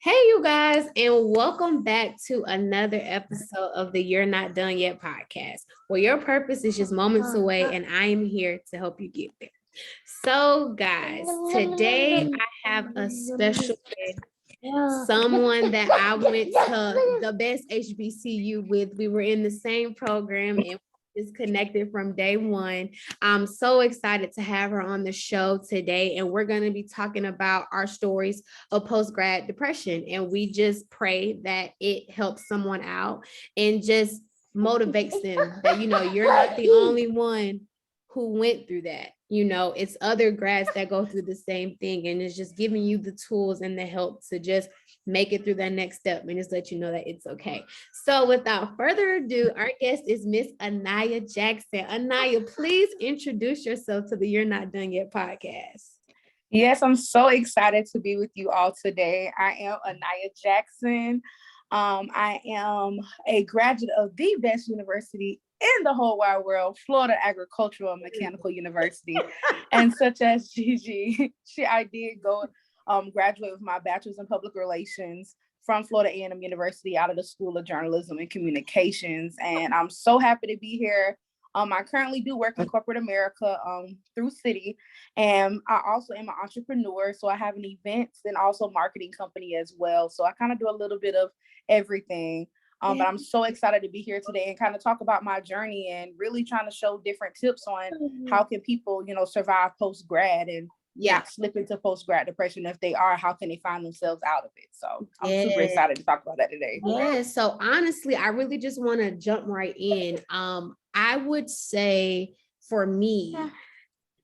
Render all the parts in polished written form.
Hey, you guys, and welcome back to another episode of the You're Not Done Yet podcast, where your purpose is just moments away, and I am here to help you get there. So, guys, today I have a special guest, someone that I went to the best HBCU with. We were in the same program and is connected from day one. I'm so excited to have her on the show today, and we're going to be talking about our stories of post-grad depression. And we just pray that it helps someone out and just motivates them that, you're not the only one who went through that. It's other grads that go through the same thing, and it's just giving you the tools and the help to just make it through that next step and just let you know that it's okay. So without further ado, our guest is Miss Aniah Jackson. Aniah, please introduce yourself to the You're Not Done Yet podcast. Yes, I'm so excited to be with you all today. I am Aniah Jackson. I am a graduate of the best university in the whole wide world, Florida Agricultural and Mechanical University. And such as Gigi, I did go graduate with my bachelor's in public relations from Florida A&M University out of the School of Journalism and Communications. And I'm so happy to be here. I currently do work in corporate America through Citi, and I also am an entrepreneur. So I have an events and also marketing company as well. So I kind of do a little bit of everything. But I'm so excited to be here today and kind of talk about my journey and really trying to show different tips on how can people, survive post-grad and not slip into post-grad depression. If they are, how can they find themselves out of it? So I'm super excited to talk about that today. Yeah. So honestly, I really just want to jump right in. I would say for me,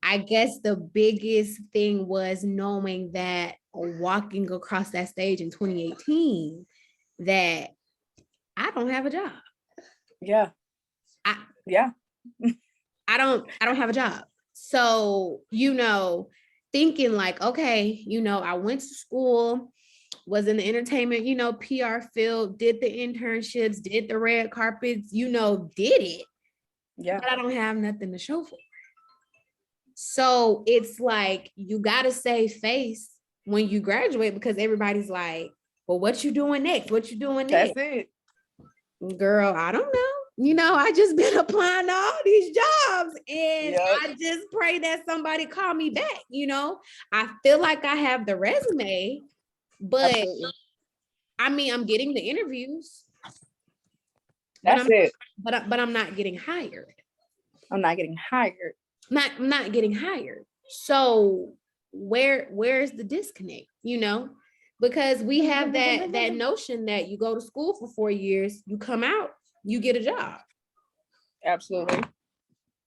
I guess the biggest thing was knowing that walking across that stage in 2018, that I don't have a job. Yeah. I don't have a job. So, thinking like, okay, I went to school, was in the entertainment, PR field, did the internships, did the red carpets, did it. Yeah. But I don't have nothing to show for it. So it's like, you got to save face when you graduate, because everybody's like, well, what you doing next? What you doing next? That's it. Girl, I don't know. I just been applying to all these jobs, and I just pray that somebody call me back. I feel like I have the resume, but absolutely. I'm getting the interviews. That's it. But I'm not getting hired. I'm not getting hired. I'm not getting hired. So where's the disconnect? Because we have that notion that you go to school for 4 years, you come out, you get a job. Absolutely.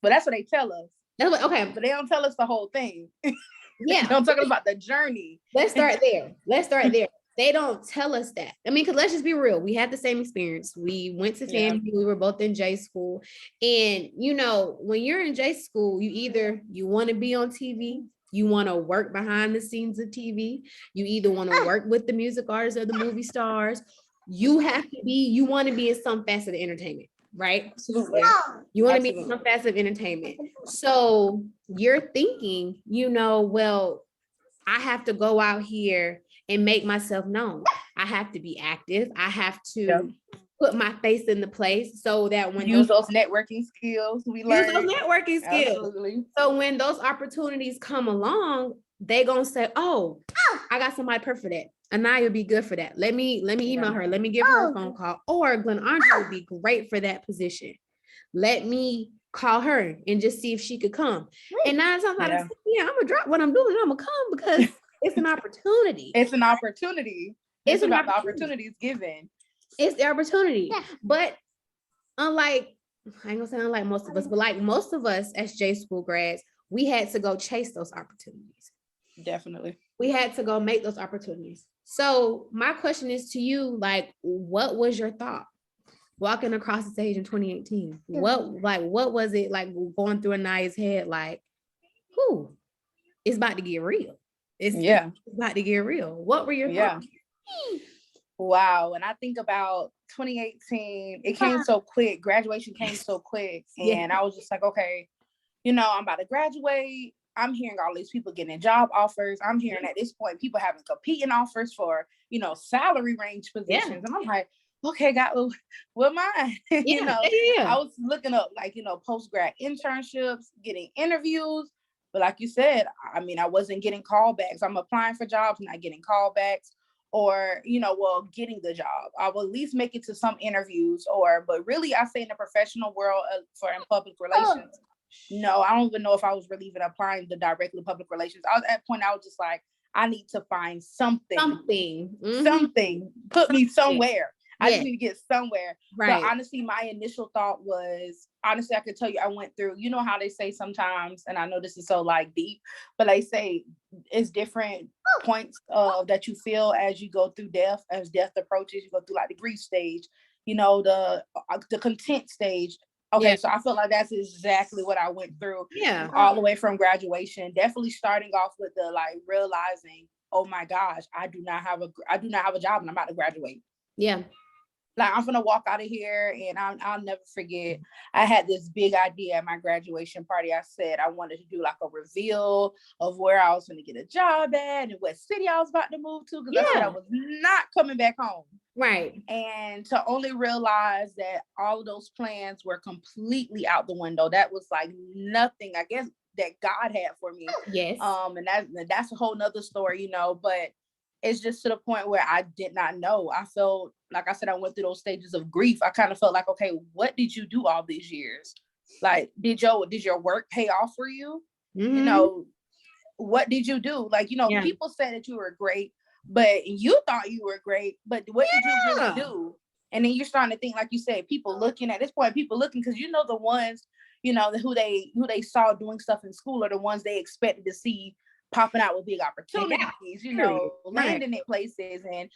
But that's what they tell us. Okay. But they don't tell us the whole thing. Yeah. I'm talking about the journey. Let's start there. They don't tell us that. Because let's just be real. We had the same experience. We went to FAMU. We were both in J school. And, when you're in J school, you want to be on TV, you want to work behind the scenes of TV. You either want to work with the music artists or the movie stars. You want to be in some facet of entertainment, right? Absolutely. You want to be in some facet of entertainment. So you're thinking, well, I have to go out here and make myself known. I have to be active. I have to put my face in the place so that when use those networking skills we learned. Use those networking skills. Absolutely. So when those opportunities come along, they gonna say, oh, I got somebody perfect for that. Aniah would be good for that. Let me email her. Let me give her a phone call. Or Glenn Andrea would be great for that position. Let me call her and just see if she could come. And 9 times out of 10, I'm gonna drop what I'm doing. I'm gonna come because it's an opportunity. It's an opportunity. It's about the opportunities given. It's the opportunity. Yeah. But I ain't gonna say unlike most of us, but like most of us as J school grads, we had to go chase those opportunities. Definitely. We had to go make those opportunities. So my question is to you, like, what was your thought walking across the stage in 2018? What was it like going through Aniah's head? Like, it's about to get real. It's about to get real. What were your thoughts? Wow. When I think about 2018, it came so quick. Graduation came so quick. And I was just like, okay, I'm about to graduate. I'm hearing all these people getting job offers. I'm hearing at this point people having competing offers for, salary range positions. And I'm like, okay, God, what mine? I was looking up post-grad internships, getting interviews. But like you said, I mean, I wasn't getting callbacks. I'm applying for jobs, not getting callbacks, or, getting the job. I will at least make it to some interviews, but really I say in the professional world in public relations, no, I don't even know if I was really even applying to directly to public relations. I was at a point, I was just like, I need to find something. Put me somewhere. I just need to get somewhere. Right. So honestly, my initial thought was, I could tell you, I went through, how they say sometimes, and I know this is so deep, but they say it's different points that you feel as you go through death, as death approaches. You go through the grief stage, the content stage. Okay, so I feel like that's exactly what I went through. Yeah. All the way from graduation, definitely starting off with the realizing, oh my gosh, I do not have a job and I'm about to graduate. Yeah. I'm gonna walk out of here, and I'll never forget. I had this big idea at my graduation party. I said I wanted to do a reveal of where I was going to get a job at and what city I was about to move to, because I said I was not coming back home. Right. And to only realize that all of those plans were completely out the window. That was nothing, I guess, that God had for me. Yes. And that's a whole nother story, but it's just to the point where I did not know. I felt, like I said, I went through those stages of grief. I kind of felt like, okay, what did you do all these years? Did your work pay off for you? Mm-hmm. What did you do? People said that you were great, but you thought you were great, but what did you really do? And then you're starting to think, like you said, people looking at this point, because the ones, who they saw doing stuff in school are the ones they expected to see popping out with big opportunities, landing at places, and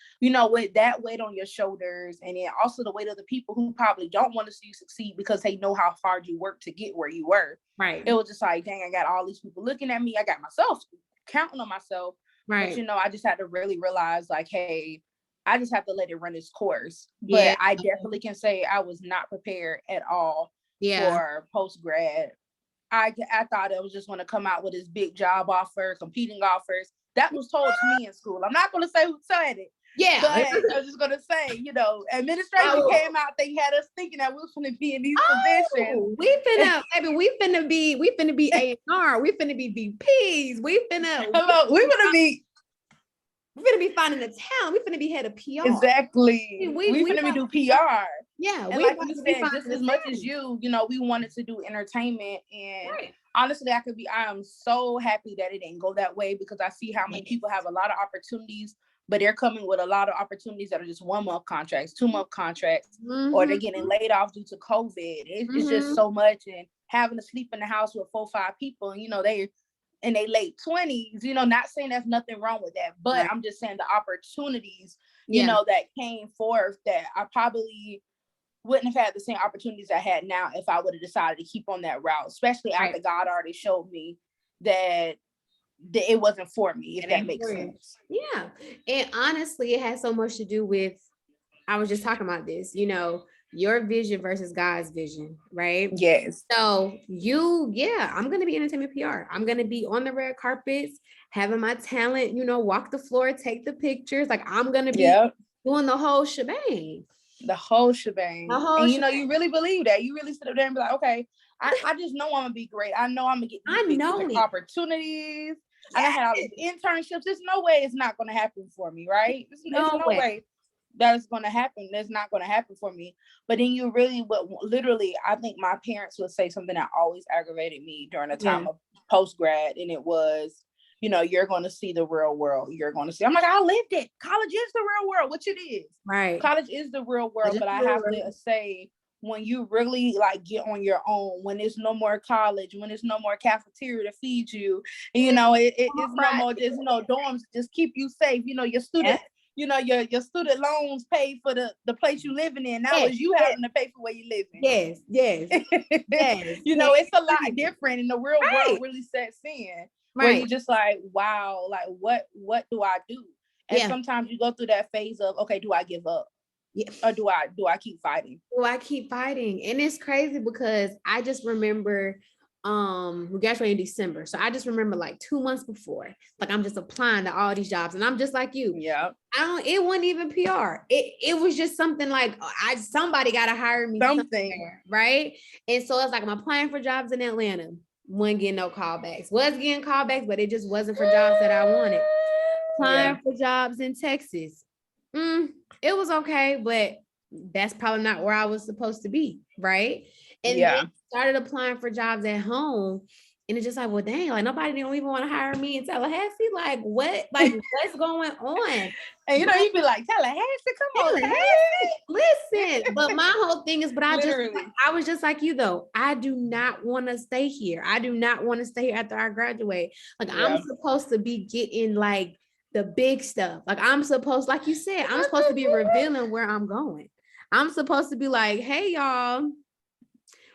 with that weight on your shoulders, and then also the weight of the people who probably don't want to see you succeed because they know how hard you worked to get where you were. Right. It was just dang, I got all these people looking at me. I got myself counting on myself. Right. But I just had to really realize, hey, I just have to let it run its course. But I definitely can say I was not prepared at all for post-grad. I thought it was just going to come out with this big job offer, competing offers. That was told to me in school. I'm not going to say who said it. Yeah. But I was just going to say, administration came out. They had us thinking that we was going to be in these positions. We finna be A&R. We finna be VPs. We finna be finding the talent. We finna be head of PR. Exactly. We finna do PR. Yeah. And like you said, just as much as we wanted to do entertainment. And honestly, I am so happy that it didn't go that way, because I see how many people have a lot of opportunities, but they're coming with a lot of opportunities that are just 1-month contracts, 2-month contracts, or they're getting laid off due to COVID. It's just so much. And having to sleep in the house with 4 or 5 people, and they're in their late 20s, not saying there's nothing wrong with that, but I'm just saying the opportunities, that came forth, that I probably wouldn't have had the same opportunities I had now if I would have decided to keep on that route, especially after God already showed me that it wasn't for me, if that makes sense. Yeah. And honestly, it has so much to do with, I was just talking about this, your vision versus God's vision, right? Yes. So I'm going to be entertainment PR. I'm going to be on the red carpets, having my talent, walk the floor, take the pictures. I'm going to be doing the whole shebang. The whole shebang. And you really believe that. You really sit up there and be like, okay, I just know I'm going to be great. I know I'm going to get these big opportunities. Yes. I had all these internships. There's no way it's not going to happen for me, right? There's no way that's going to happen. That's not going to happen for me. But then literally, I think my parents would say something that always aggravated me during the time of post-grad. And it was, you're going to see the real world. You're going to see, I'm like, I lived it. College is the real world, which it is. Right. College is the real world. But I have to say, when you really get on your own, when there's no more college, when there's no more cafeteria to feed you, it's no more just, dorms just keep you safe. Your student, your student loans pay for the place you living in. Now it's you having to pay for where you living. Yes. Yes. It's a lot different, and the real world really sets in. Where you're just like, wow, what do I do? And sometimes you go through that phase of, okay, do I give up? Yeah. Or do I keep fighting? Do I keep fighting? And it's crazy because I just remember we graduated in December. So I just remember like 2 months before, like I'm just applying to all these jobs, and I'm just like you. Yeah. It wasn't even PR. It was just something like somebody got to hire me somewhere, right? And so it's like I'm applying for jobs in Atlanta, wasn't getting no callbacks. Was getting callbacks, but it just wasn't for jobs that I wanted. Applying for jobs in Texas. It was okay, but that's probably not where I was supposed to be, right? And then started applying for jobs at home. And it's just like, well, dang, like nobody don't even want to hire me in Tallahassee. Like, what? Like, what's going on? And you know, you'd be like, Tallahassee, come on, Tallahassee. Listen. But my whole thing is, I was just like you though. I do not want to stay here. I do not want to stay here after I graduate. Like, I'm supposed to be getting like the big stuff. Like, I'm supposed, like you said, I'm supposed to be revealing where I'm going. I'm supposed to be like, hey, y'all.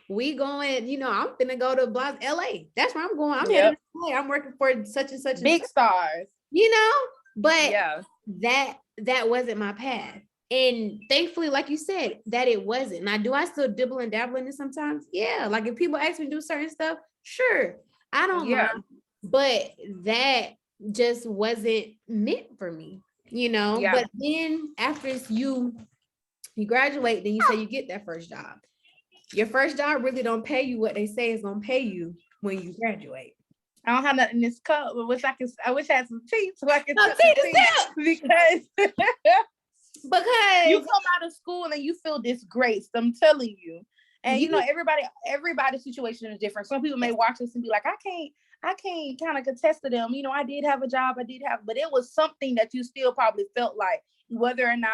We going, you know, I'm gonna go to LA. That's where I'm going. I'm headed to LA. I'm working for such and such big stars, you know, but that wasn't my path. And thankfully, like you said, that it wasn't. Now, do I still dibble and dabble in it sometimes? Yeah. Like if people ask me to do certain stuff, sure. I don't mind. But that just wasn't meant for me, you know. But then after you graduate, then you say you get that first job. Your first job really don't pay you what they say is gonna pay you when you graduate. I don't have nothing in this cup, but I wish I had some tea so I could because you come out of school and you feel disgraced. I'm telling you. And you know, everybody's situation is different. Some people may watch this and be like, I can't kind of contest to them. You know, I did have a job, but it was something that you still probably felt like whether or not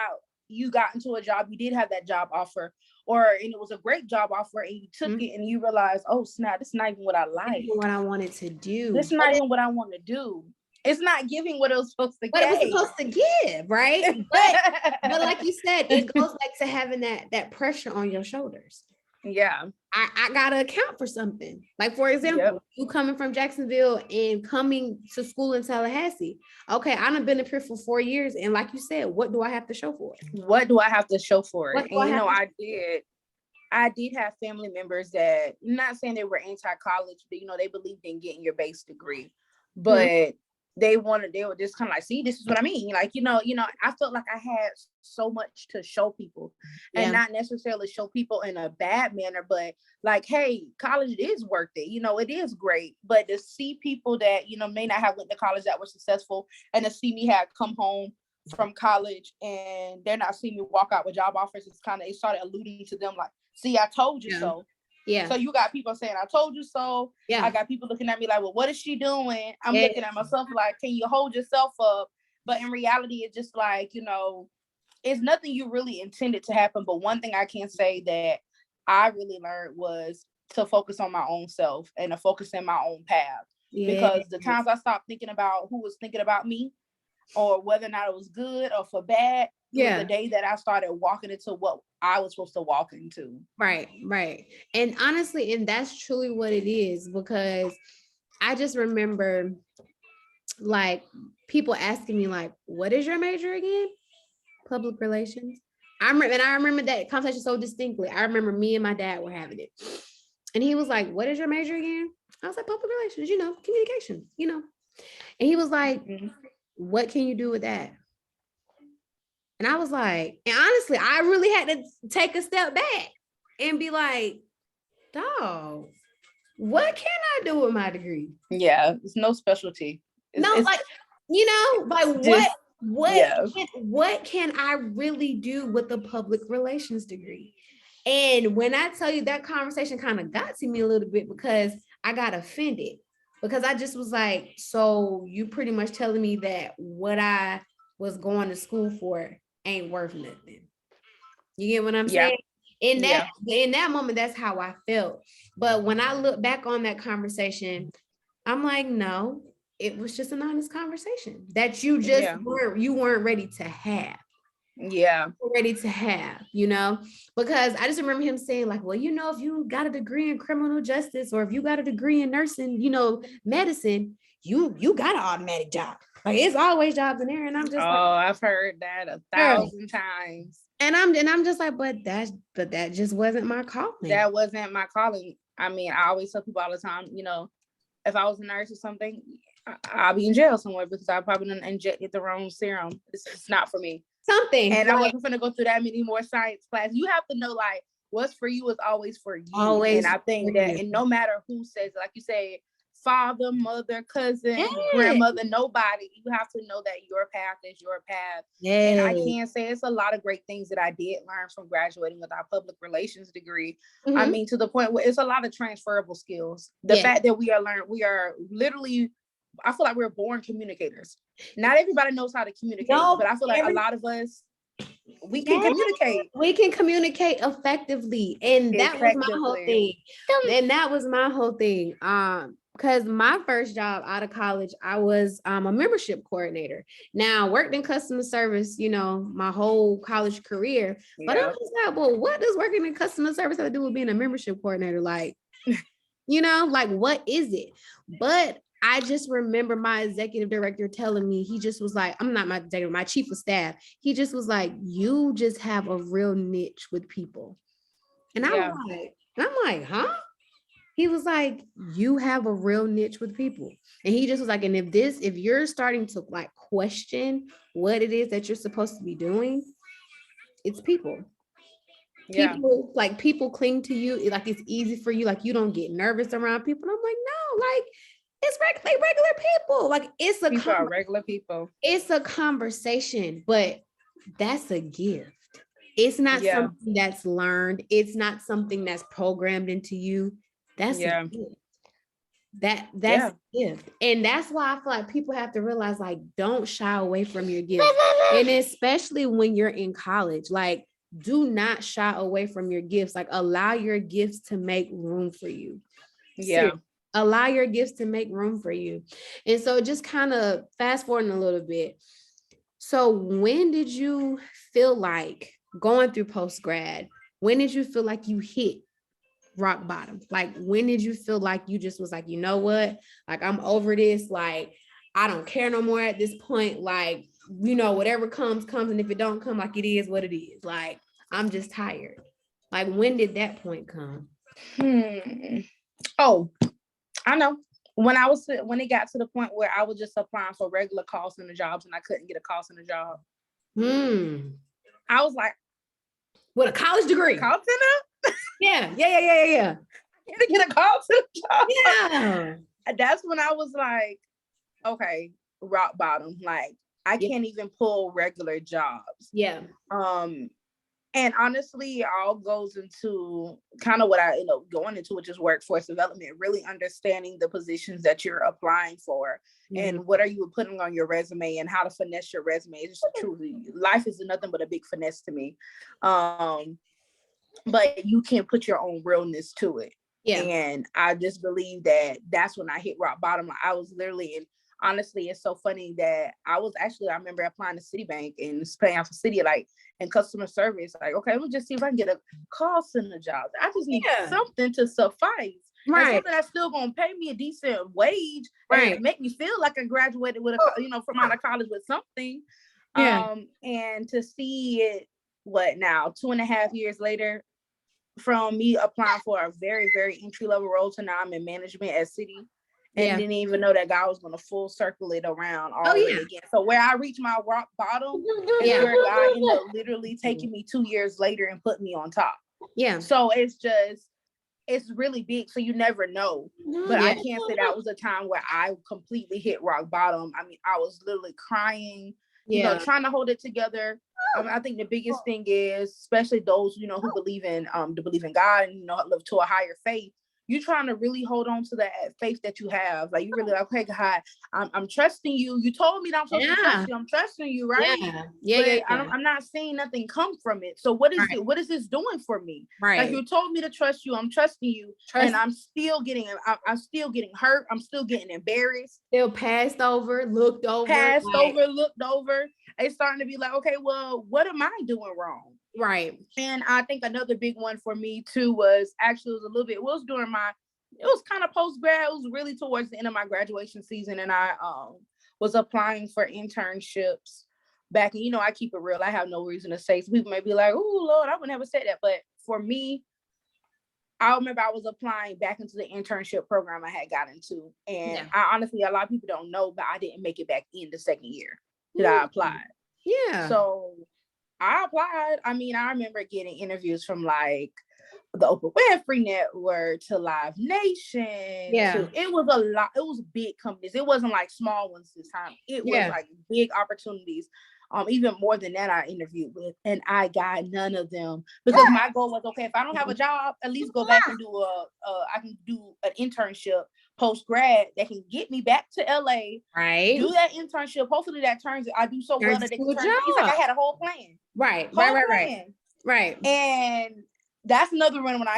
you got into a job, you did have that job offer, and it was a great job offer, and you took it and you realized, oh snap, this is not even what I like. What I wanted to do. This is not even what I want to do. It's not giving what it was supposed to give. What it was supposed to give, right? But like you said, it goes back to having that pressure on your shoulders. Yeah. I gotta account for something. Like, for example, you coming from Jacksonville and coming to school in Tallahassee. Okay, I've been up here for 4 years. And like you said, what do I have to show for it? What do I have to show for it? And you know, I did have family members that, I'm not saying they were anti-college, but you know, they believed in getting your base degree. But they were just kind of like, see, this is what I mean. Like, you know, I felt like I had so much to show people and not necessarily show people in a bad manner, but like, hey, college is worth it. You know, it is great. But to see people that, you know, may not have went to college that were successful, and to see me have come home from college and they're not seeing me walk out with job offers, it started alluding to them like, see, I told you so. Yeah. So you got people saying, I told you so. Yeah. I got people looking at me like, well, what is she doing? I'm looking at myself like, can you hold yourself up? But in reality, it's just like, you know, it's nothing you really intended to happen. But one thing I can say that I really learned was to focus on my own self and to focus in my own path. Because the times I stopped thinking about who was thinking about me or whether or not it was good or for bad, was the day that I started walking into what I was supposed to walk into. Right. And honestly, and that's truly what it is, because I just remember like people asking me like, what is your major again? Public relations. I remember that conversation so distinctly. I remember me and my dad were having it. And he was like, what is your major again? I was like, public relations, you know, communication, you know. And he was like, what can you do with that? And I was like, and honestly, I really had to take a step back and be like, dog, what can I do with my degree? Yeah, it's no specialty. Like, you know, like what can I really do with the public relations degree? And when I tell you, that conversation kind of got to me a little bit because I got offended, because I just was like, so you pretty much telling me that what I was going to school for ain't worth nothing. You get what I'm saying? In that moment, that's how I felt. But when I look back on that conversation, I'm like, no, it was just an honest conversation that you just weren't ready to have. Ready to have, you know, because I just remember him saying like, well, you know, if you got a degree in criminal justice or if you got a degree in nursing, you know, medicine, you got an automatic job. Like, it's always jobs in there. And I'm just I've heard that 1,000 times. And I'm just like, but that just wasn't my calling. That wasn't my calling. I mean, I always tell people all the time, you know, if I was a nurse or something, I'll be in jail somewhere because I probably done injected the wrong serum. It's not for me. Something. And I wasn't going to go through that many more science classes. You have to know, like, what's for you is always for you. Always. And I think that, and no matter who says, like you say, father, mother, cousin, grandmother, nobody, you have to know that your path is your path. And I can say it's a lot of great things that I did learn from graduating with our public relations degree. I mean, to the point where it's a lot of transferable skills. The fact that we are literally, I feel like we're born communicators. Not everybody knows how to communicate, but I feel like a lot of us, we can communicate. We can communicate effectively. And that was my whole thing. And that was my whole thing. Because my first job out of college, I was a membership coordinator. Now, worked in customer service, you know, my whole college career. But I was like, well, what does working in customer service have to do with being a membership coordinator? Like, you know, like, what is it? But I just remember my executive director telling me, he just was like, I'm not my executive, my chief of staff. He just was like, you just have a real niche with people. And I'm like, huh? He was like, you have a real niche with people. And he just was like, and if you're starting to like question what it is that you're supposed to be doing, it's people. People cling to you. Like, it's easy for you. Like, you don't get nervous around people. And I'm like, no, like, it's regular people. Like, people are regular people. It's a conversation, but that's a gift. It's not something that's learned. It's not something that's programmed into you. That's a gift. That's a gift. And that's why I feel like people have to realize, like, don't shy away from your gift. And especially when you're in college, like, do not shy away from your gifts. Like, allow your gifts to make room for you. Allow your gifts to make room for you. And so just kind of fast forwarding a little bit. So when did you feel like going through post-grad? When did you feel like you hit rock bottom? Like, when did you feel like you just was like, you know what? Like, I'm over this. Like, I don't care no more at this point. Like, you know, whatever comes. And if it don't come, like, it is what it is. Like, I'm just tired. Like, when did that point come? Oh, I know. When it got to the point where I was just applying for regular call center jobs and I couldn't get a call center job. I was like, with a college degree. Call center? Yeah. To get a call center job. Yeah. That's when I was like, okay, rock bottom. Like, I can't even pull regular jobs. Yeah. And honestly, it all goes into kind of what I end up going into, which is workforce development, really understanding the positions that you're applying for and what are you putting on your resume and how to finesse your resume. It's just truly, life is nothing but a big finesse to me. But you can put your own realness to it. Yeah. And I just believe that that's when I hit rock bottom. I was literally in, honestly, it's so funny that I remember applying to Citibank and paying out for Citi, like, in customer service. Like, okay, let me just see if I can get a call center job. I just need something to suffice. Right. Something that's still going to pay me a decent wage and make me feel like I graduated with from out of college with something. Yeah. And to see it, what now, 2.5 years later, from me applying for a very, very entry-level role to now I'm in management at Citi. And didn't even know that God was going to full circle it around all again. So where I reached my rock bottom is where God ended up literally taking me 2 years later and put me on top. Yeah. So it's really big. So you never know. But I can't say that was a time where I completely hit rock bottom. I mean, I was literally crying, trying to hold it together. I think the biggest thing is, especially those, who believe in God and, live to a higher faith, you trying to really hold on to that faith that you have. Like, you really like, okay, God, I'm trusting you. You told me that I'm supposed to trust you. I'm trusting you, right? Yeah. I'm not seeing nothing come from it. So what is it? What is this doing for me? Right. Like, you told me to trust you. I'm trusting you. And I'm still getting hurt. I'm still getting embarrassed. Still passed over, looked over. It's starting to be like, okay, well, what am I doing wrong? Right. And I think another big one for me too was it was kind of post-grad. It was really towards the end of my graduation season. And I was applying for internships back. And, I keep it real. I have no reason to say. So people may be like, oh, Lord, I would never say that. But for me, I remember I was applying back into the internship program I had got into. And I honestly, a lot of people don't know, but I didn't make it back in the second year that I applied. Yeah. So I applied. I mean, I remember getting interviews from like the Oprah Winfrey Network to Live Nation. Yeah. It was a lot. It was big companies. It wasn't like small ones this time. It was like big opportunities. Even more than that, I interviewed with, and I got none of them because my goal was, okay, if I don't have a job, at least go back and do I can do an internship post grad that can get me back to LA. Right. Do that internship. Hopefully that I do so well that they can turn. It's like I had a whole plan. Right. Right. And that's another one when I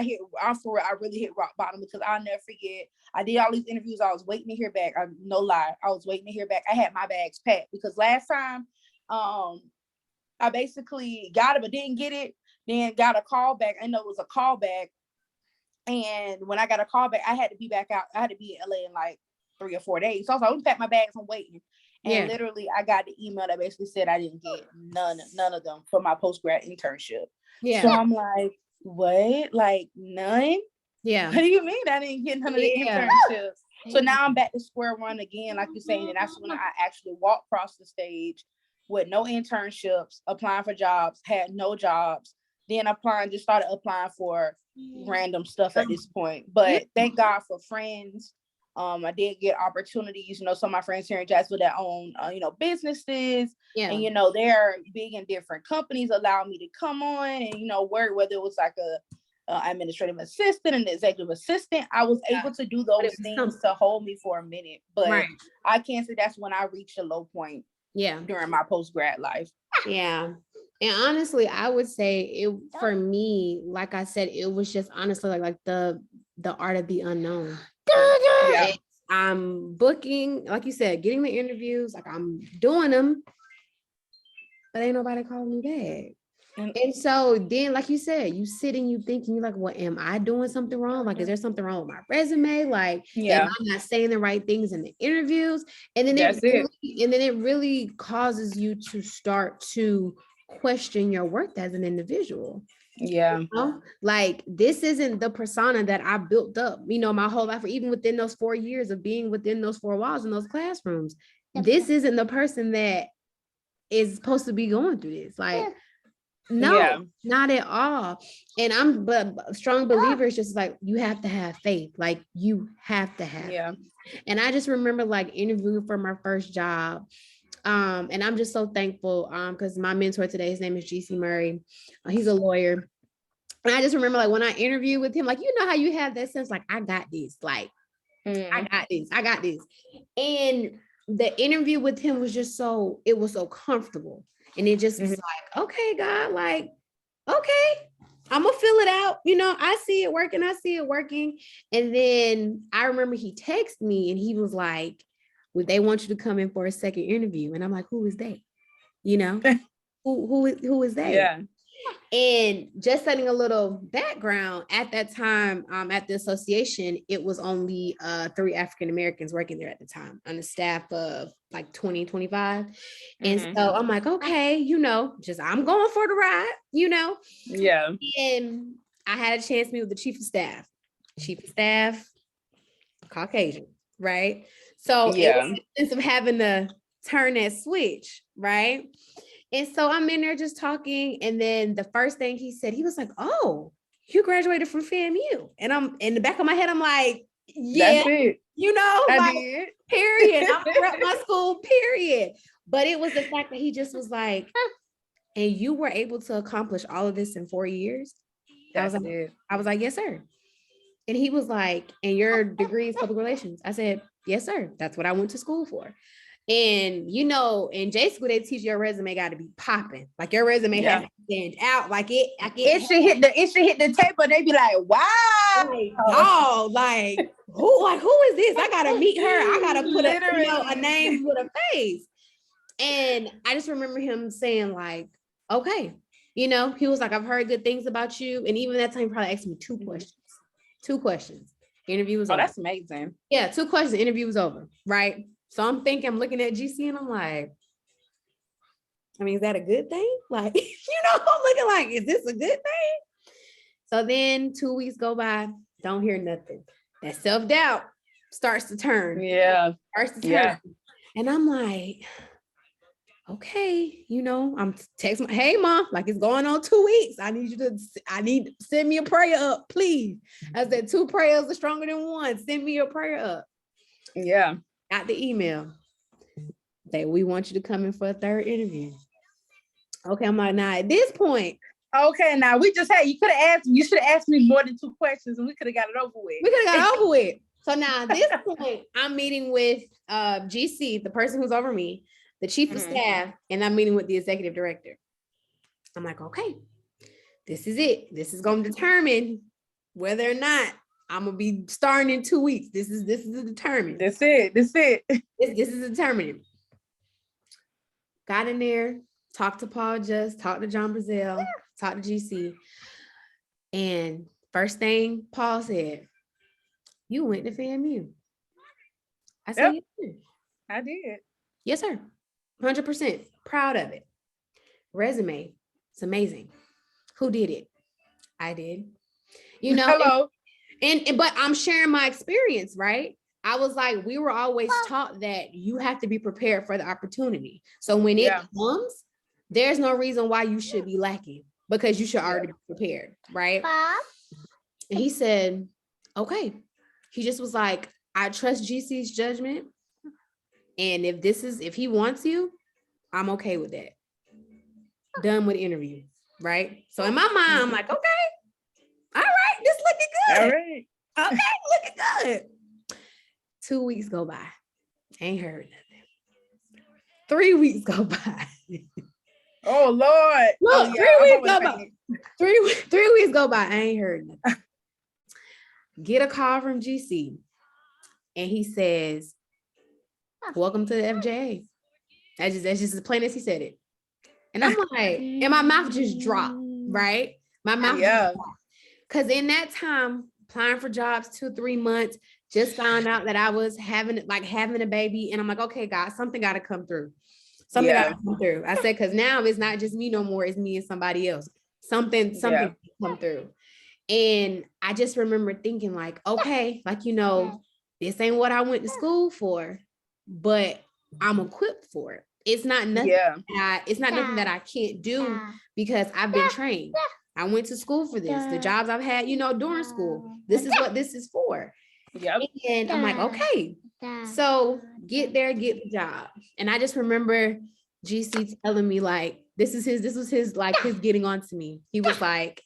really hit rock bottom, because I'll never forget. I did all these interviews. I was waiting to hear back. No lie. I was waiting to hear back. I had my bags packed because last time, I basically got it but didn't get it. Then got a call back. I know it was a call back. And when I got a call back, I had to be back out. I had to be in LA in like 3 or 4 days. So I was like, I'm pack my bags. I'm waiting. And literally, I got the email that basically said I didn't get none of them for my post-grad internship. Yeah. So I'm like, what? Like none? Yeah. What do you mean I didn't get none of the internships? So now I'm back to square one again, like you're saying. And that's when I actually walked across the stage with no internships, applying for jobs, had no jobs. Then just started applying for random stuff at this point. But thank God for friends. I did get opportunities. Some of my friends here in Jacksonville that own, businesses. Yeah. And, they're big and different companies allow me to come on and, work, whether it was like a administrative assistant and executive assistant. I was able to do those things to hold me for a minute. But I can't say that's when I reached a low point. Yeah. During my post-grad life. Yeah. And honestly, I would say for me, like I said, it was just honestly like the art of the unknown. Yeah. I'm booking, like you said, getting the interviews, like I'm doing them, but ain't nobody calling me back. And so then, like you said, you sit and you think, and you're like, well, am I doing something wrong? Like, is there something wrong with my resume? Like, am I not saying the right things in the interviews? And then it really causes you to start to question your worth as an individual. Yeah. Like, this isn't the persona that I built up, my whole life, or even within those 4 years of being within those 4 walls in those classrooms. This isn't the person that is supposed to be going through this. Like, no, not at all. And I'm a strong believer. It's just like, you have to have faith. Like, you have to have faith. And I just remember like interviewing for my first job. And I'm just so thankful because my mentor today, his name is GC Murray. He's a lawyer. And I just remember like when I interviewed with him, like, how you have that sense, like, I got this, like, I got this. And the interview with him was just it was so comfortable. And it just was like, okay, God, like, okay, I'm gonna fill it out. I see it working. And then I remember he texted me and he was like, well, they want you to come in for a second interview. And I'm like, who is they? Who is they? Yeah. And just setting a little background, at that time, at the association, it was only 3 African Americans working there at the time on a staff of like 20, 25. And so I'm like, okay, just I'm going for the ride, Yeah. And I had a chance to meet with the chief of staff, Caucasian, right? So it was a sense of having to turn that switch, right? And so I'm in there just talking. And then the first thing he said, he was like, oh, you graduated from FAMU. And I'm in the back of my head, I'm like, yeah, that's it. I did. Period. I'm at my school, period. But it was the fact that he just was like, and you were able to accomplish all of this in 4 years? I was like, yes, sir. And he was like, and your degree is public relations? I said, yes, sir. That's what I went to school for. And in J school, they teach your resume got to be popping. Like, your resume has to stand out. Like it should hit the table. They be like, wow. Like, oh, like who is this? I gotta meet her. I gotta put a name with a face. And I just remember him saying like, okay, he was like, I've heard good things about you. And even that time, he probably asked me 2 questions. 2 questions. Interview was over. That's amazing. Yeah, 2 questions. The interview was over. Right. So I'm looking at GC and I'm like, I mean, is that a good thing? Like, I'm looking like, is this a good thing? So then 2 weeks go by, don't hear nothing. That self-doubt starts to turn. Yeah. And I'm like, okay, I'm texting, hey mom, like it's going on 2 weeks. I need to send me a prayer up, please. I said 2 prayers are stronger than one. Send me a prayer up. Yeah. Got the email. We want you to come in for a 3rd interview. Okay, I'm like, now at this point. Okay, now you should have asked me more than 2 questions and we could have got it over with. So now at this point, I'm meeting with GC, the person who's over me, the chief of staff, and I'm meeting with the executive director. I'm like, okay, this is it. This is going to determine whether or not I'm going to be starting in 2 weeks. This is determined. That's it. This is determined. Got in there, talked to Paul Just, talked to John Brazil, talked to GC. And first thing Paul said, you went to FAMU. I said, yep. Yes, I did. Yes, sir. 100%. Proud of it. Resume. It's amazing. Who did it? I did. Hello. But I'm sharing my experience, right? I was like, we were always taught that you have to be prepared for the opportunity. So when it comes, there's no reason why you should be lacking because you should already be prepared, right? And he said, okay. He just was like, I trust GC's judgment. And if he wants you, I'm okay with that. Done with the interview, right? So in my mind, I'm like, okay, all right, this looking good. All right. Okay, looking good. 2 weeks go by. Ain't heard nothing. 3 weeks go by. Oh Lord. Look, 3 weeks go by. 3 weeks go by. I ain't heard nothing. Get a call from GC. And he says, welcome to the FJA. That's just as plain as he said it. And I'm like, and my mouth just dropped, right? My mouth just dropped. Because in that time, applying for jobs 2-3 months, just found out that I was having a baby. And I'm like, okay, God, something got to come through. Something got to come through. I said, because now it's not just me no more. It's me and somebody else. Something come through. And I just remember thinking like, okay, this ain't what I went to school for, but I'm equipped for it. It's not nothing. It's not nothing that I can't do because I've been trained. I went to school for this. The jobs I've had, during school, this is what this is for. Yep. And I'm like, okay, so get there, get the job. And I just remember GC telling me like, this was his getting on to me. He was like,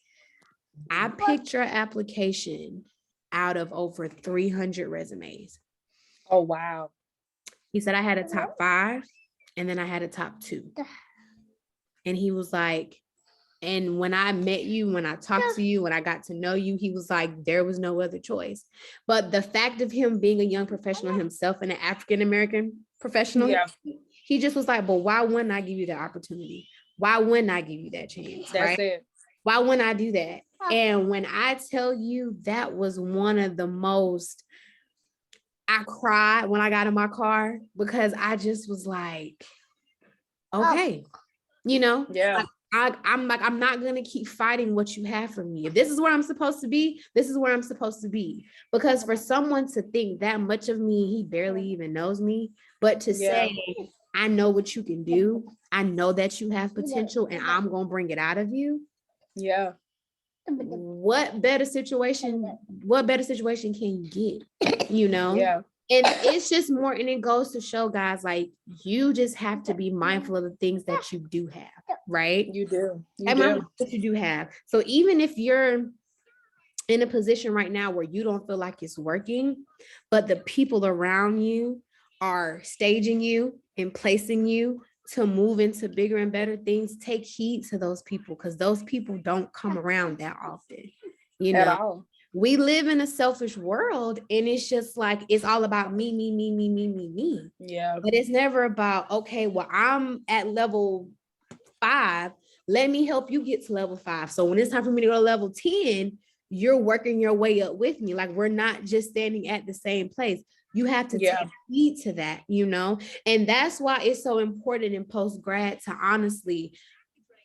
I picked your application out of over 300 resumes. Oh, wow. He said I had a top 5 and then I had a top 2. And he was like, and when I met you, when I talked to you, when I got to know you, he was like, there was no other choice. But the fact of him being a young professional himself and an African-American professional, he just was like, but why wouldn't I give you the opportunity? Why wouldn't I give you that chance? That's it. Why wouldn't I do that? And when I tell you that was one of the most, I cried when I got in my car because I just was like, okay, I'm not going to keep fighting what you have for me. If this is where I'm supposed to be, this is where I'm supposed to be. Because for someone to think that much of me, he barely even knows me, but to say, I know what you can do. I know that you have potential and I'm going to bring it out of you. Yeah. What better situation can you get? Yeah. And it's just more, and it goes to show guys, like, you just have to be mindful of the things that you do have, right? You do. What you do have. So even if you're in a position right now where you don't feel like it's working, but the people around you are staging you and placing you to move into bigger and better things, take heed to those people because those people don't come around that often. At all. We live in a selfish world and it's just like, it's all about me. Yeah. But it's never about, okay, well, I'm at level 5. Let me help you get to level 5. So when it's time for me to go to level 10, you're working your way up with me. Like, we're not just standing at the same place. You have to take heed to that, and that's why it's so important in post-grad to honestly,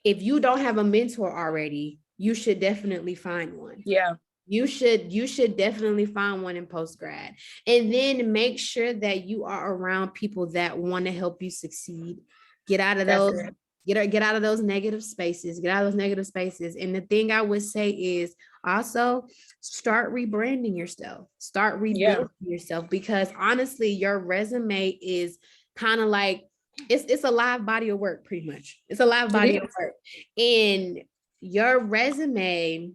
if you don't have a mentor already, you should definitely find one. Yeah. You should definitely find one in Postgrad, and then make sure that you are around people that want to help you succeed. Get out of those, get out of those negative spaces. Get out of those negative spaces. And the thing I would say is also start rebranding yourself. Start rebuilding yourself, because honestly, your resume is kind of like it's a live body of work, pretty much. It's a live body of work. And your resume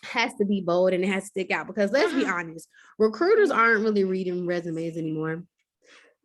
has to be bold and it has to stick out, because let's be honest, recruiters aren't really reading resumes anymore.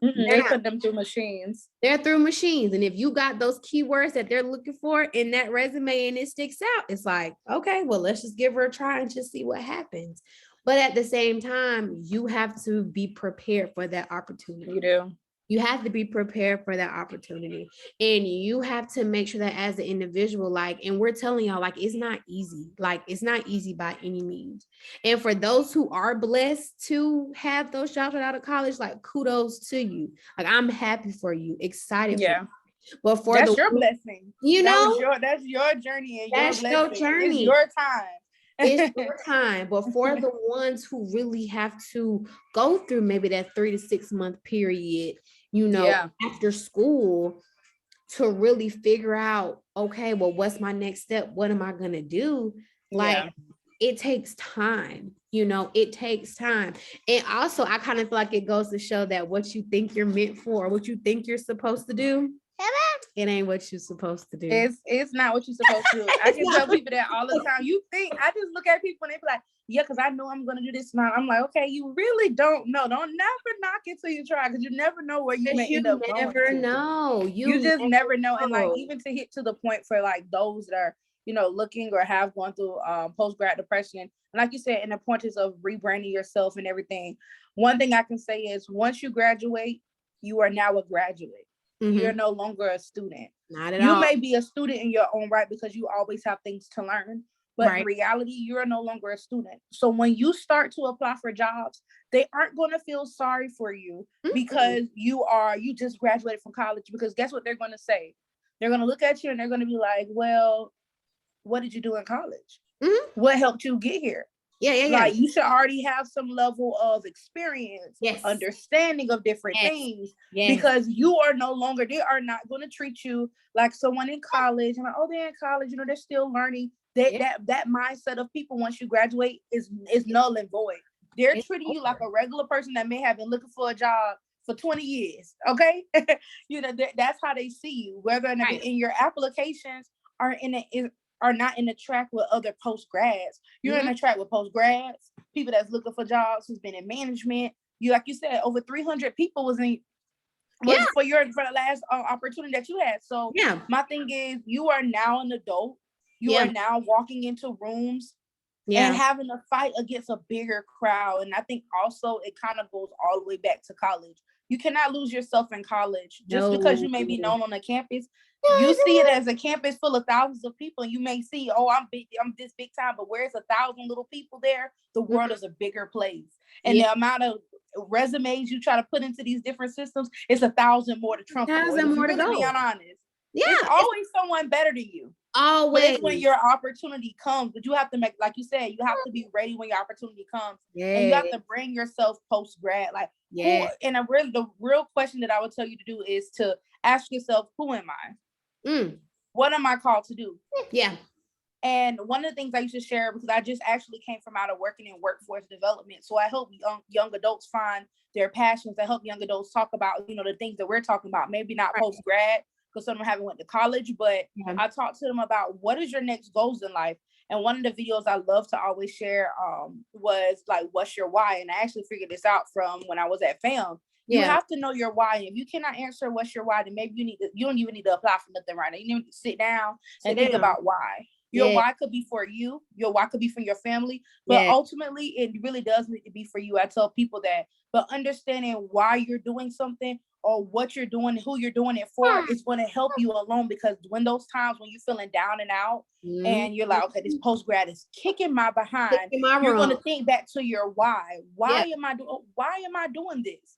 They put them through machines. They're through machines. And if you got those keywords that they're looking for in that resume and it sticks out, it's like, okay, well, let's just give her a try and just see what happens. But at the same time, you have to be prepared for that opportunity. You do. You have to be prepared for that opportunity. And you have to make sure that as an individual, like, and we're telling y'all, like, it's not easy. Like, it's not easy by any means. And for those who are blessed to have those jobs right out of college, like, kudos to you. Like, I'm happy for you, excited for you. But for that's your blessing. You know, that's your journey and that's your blessing. Your journey. It's your time. It's your time. But for the ones who really have to go through maybe that 3 to 6 month period, you know, after school, to really figure out, okay, well, what's my next step? What am I going to do? Like, it takes time, you know, it takes time. And also, I kind of feel like it goes to show that what you think you're meant for, what you think you're supposed to do, it ain't what you're supposed to do. It's not what you're supposed to do. I can tell people that all the time. You think, I just look at people and they be like, yeah, because I know I'm going to do this now. I'm like, okay, you really don't know. Don't never knock it till you try, because you never know where you may end up going. You never know. You just never know. And like, even to hit to the point for like those that are, you know, looking or have gone through post-grad depression, and like you said, in the importance of rebranding yourself and everything, one thing I can say is once you graduate, you are now a graduate. You're no longer a student. Not at all. You may be a student in your own right because you always have things to learn. But in reality, you're no longer a student. So when you start to apply for jobs, they aren't going to feel sorry for you because you just graduated from college. Because guess what they're going to say? They're going to look at you and they're going to be like, well, what did you do in college? What helped you get here? Like, you should already have some level of experience, understanding of different things, because you are no longer, they are not going to treat you like someone in college. And like, oh, they're in college, you know, they're still learning. That mindset of people once you graduate is null and void. They're treating you like a regular person that may have been looking for a job for 20 years. Okay. You know, that's how they see you, whether or not in your applications are not in the track with other post-grads. You're in a track with post-grads, people that's looking for jobs, who's been in management. You, like you said, over 300 people was for the last opportunity that you had. So my thing is, you are now an adult. You are now walking into rooms and having to fight against a bigger crowd. And I think also it kind of goes all the way back to college. You cannot lose yourself in college just because you may be known on the campus. You see it as a campus full of thousands of people, and you may see, oh, I'm this big time, but where's 1,000 little people there? The world is a bigger place. And the amount of resumes you try to put into these different systems, it's 1,000 more to trump. 1,000 more to go. Be honest. It's always someone better than you. Always. But it's when your opportunity comes, but you have to make, like you said, you have to be ready when your opportunity comes. And you have to bring yourself post-grad. Like, and the real question that I would tell you to do is to ask yourself, who am I? What am I called to do? And one of the things I used to share, because I just actually came from out of working in workforce development. So I help young adults find their passions. I help young adults talk about, you know, the things that we're talking about, maybe not post-grad, because some of them haven't went to college, but I talk to them about what is your next goals in life. And one of the videos I love to always share was like, what's your why? And I actually figured this out from when I was at FAMU. You have to know your why. If you cannot answer what's your why, then maybe you don't even need to apply for nothing right now. You need to sit down and think about why. Your why could be for you. Your why could be for your family. But ultimately, it really does need to be for you. I tell people that. But understanding why you're doing something or what you're doing, who you're doing it for, is going to help you along. Because when those times when you're feeling down and out and you're like, okay, this post-grad is kicking my behind, you're going to think back to your why. Why am I doing this?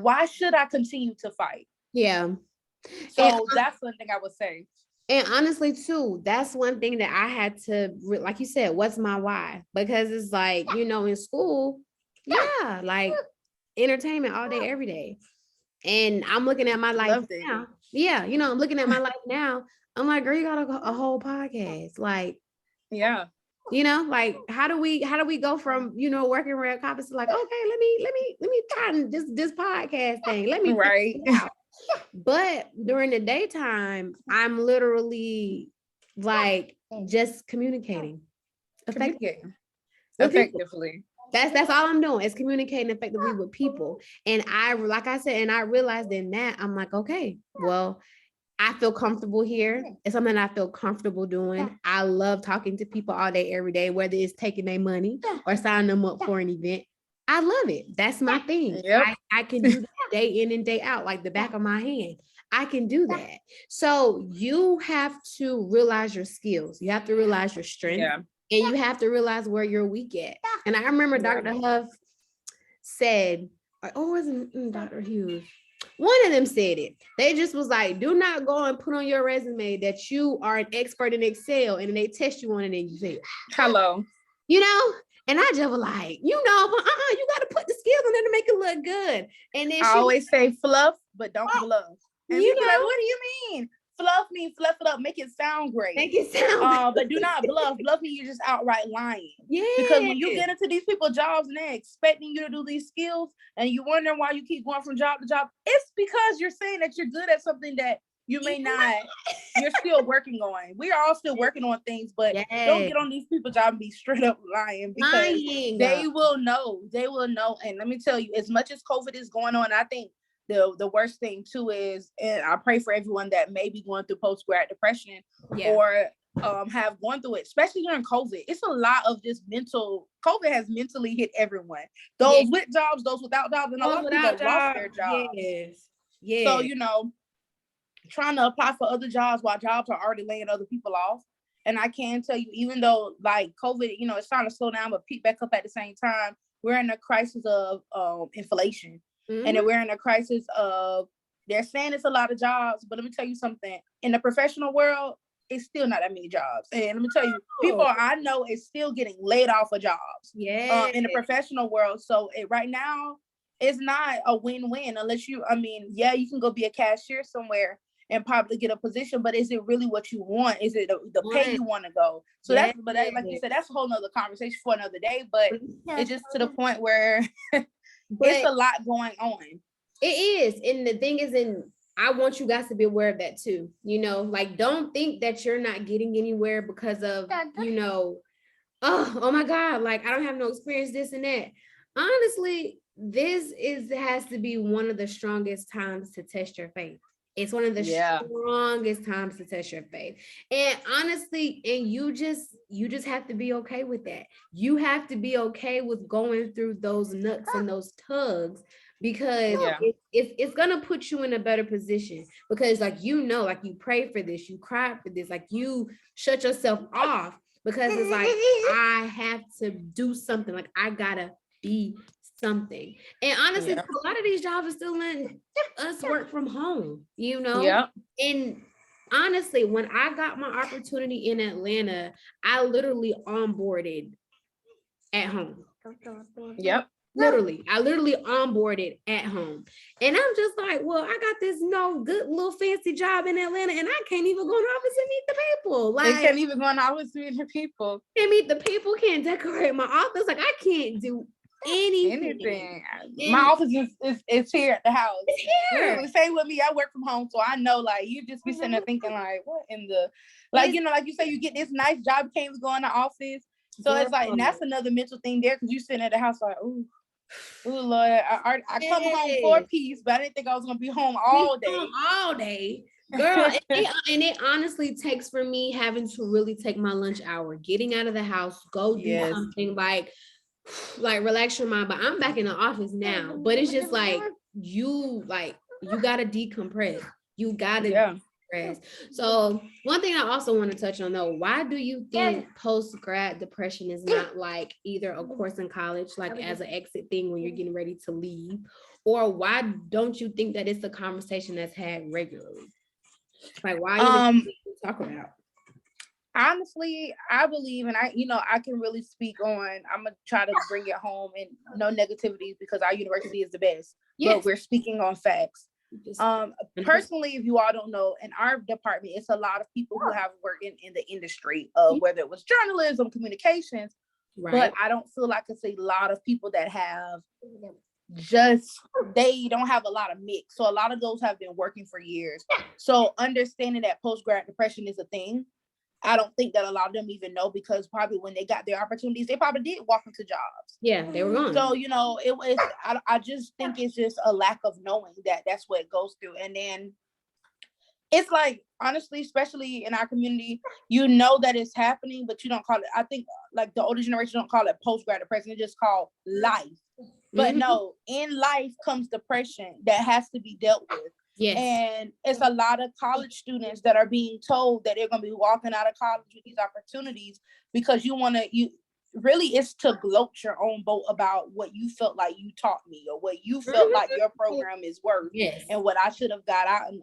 Why should I continue to fight? So that's one thing I would say. And honestly, too, that's one thing that I had to, like you said, what's my why? Because it's like, in school, yeah, like entertainment all day, every day. And I'm looking at my life now. Yeah, I'm looking at my life now. I'm like, girl, you got a whole podcast. Like, yeah. Like how do we go from, working red carpets to like, okay, let me try this podcast thing. Let me right. But during the daytime, I'm literally like just communicating effectively. That's all I'm doing is communicating effectively with people. And like I said, and I realized in that I'm like, okay, well, I feel comfortable here. It's something I feel comfortable doing. I love talking to people all day, every day, whether it's taking their money or signing them up for an event. I love it. That's my thing. Yep. I can do that day in and day out, like the back of my hand. I can do that. So you have to realize your skills. You have to realize your strength. Yeah. And you have to realize where you're weak at. And I remember Dr. Huff said, or was it Dr. Hughes? One of them said it. They just was like, do not go and put on your resume that you are an expert in Excel, and then they test you on it and you say, hello. And I just was like, but you got to put the skills on there to make it look good. And then I always say fluff, but don't bluff. And you know, like, what do you mean? Fluff means fluff it up, make it sound great. But do not bluff. Bluff means you're just outright lying. Yeah. Because when you get into these people's jobs and they're expecting you to do these skills and you wondering why you keep going from job to job, it's because you're saying that you're good at something that you may not, you're still working on. We are all still working on things, but don't get on these people's job and be straight up lying because they will know. They will know. And let me tell you, as much as COVID is going on, I think the worst thing too is, and I pray for everyone that may be going through post-grad depression or have gone through it, especially during COVID. It's a lot of just COVID has mentally hit everyone. Those with jobs, those without jobs, and a lot of people lost their jobs. Yes. So, trying to apply for other jobs while jobs are already laying other people off. And I can tell you, even though like COVID, it's trying to slow down, but peak back up at the same time, we're in a crisis of inflation. Mm-hmm. And then we're in a crisis of, they're saying it's a lot of jobs, but let me tell you something. In the professional world, it's still not that many jobs. And let me tell you, people I know is still getting laid off of jobs in the professional world. So right now, it's not a win-win unless you can go be a cashier somewhere and probably get a position, but is it really what you want? Is it the pay you want to go? So like you said, that's a whole nother conversation for another day, but it's just to the point where it's a lot going on. It is. And the thing is, I want you guys to be aware of that too. Like, don't think that you're not getting anywhere because of, oh my God, like I don't have no experience, this and that. Honestly, this has to be one of the strongest times to test your faith. It's one of the strongest times to test your faith. And honestly, and you just have to be okay with that. You have to be okay with going through those nuts and those tugs, because it's gonna put you in a better position, because like you prayed for this, you cried for this, like you shut yourself off because it's like, I have to do something, like I gotta be something. And honestly, a lot of these jobs are still letting us work from home, and honestly, when I got my opportunity in Atlanta, I literally onboarded at home. Literally, I onboarded at home. And I'm just like, well, I got this good little fancy job in Atlanta, and I can't even go in the office and meet the people. Like, I can't even go in the office to meet the people. Can't meet the people, can't decorate my office. Like, I can't do anything. My office is here at the house. It's here. Same with me. I work from home, so I know, like, you just be sitting there thinking, like, what in the, like, like you say, you get this nice job, you can't even go in the office. So it's like, and that's another mental thing there, because you sitting at the house like, ooh, Lord, I come home for peace, but I didn't think I was gonna be home all day. Girl. and it honestly takes for me having to really take my lunch hour, getting out of the house, go do something like relax your mind. But I'm back in the office now, but it's just like you gotta decompress. You gotta decompress. So one thing I also want to touch on though, why do you think post-grad depression is not like either a course in college, like as an exit thing when you're getting ready to leave, or why don't you think that it's a conversation that's had regularly? Like, why are you talk about? Honestly, I believe, and I can really speak on, I'm going to try to bring it home and no negativity because our university is the best, but we're speaking on facts. Personally, if you all don't know, in our department, it's a lot of people who have worked in the industry of whether it was journalism, communications, but I don't feel like it's a lot of people that have they don't have a lot of mix. So a lot of those have been working for years. So understanding that post-grad depression is a thing, I don't think that a lot of them even know, because probably when they got their opportunities, they probably did walk into jobs. Yeah, they were gone. So, it was, I just think it's just a lack of knowing that that's what it goes through. And then it's like, honestly, especially in our community, that it's happening, but you don't call it, I think like the older generation don't call it post-grad depression, it's just called life. But no, in life comes depression that has to be dealt with. Yes. And it's a lot of college students that are being told that they're going to be walking out of college with these opportunities because really it's to gloat your own boat about what you felt like you taught me or what you felt like your program is worth. Yes. And what I should have got out of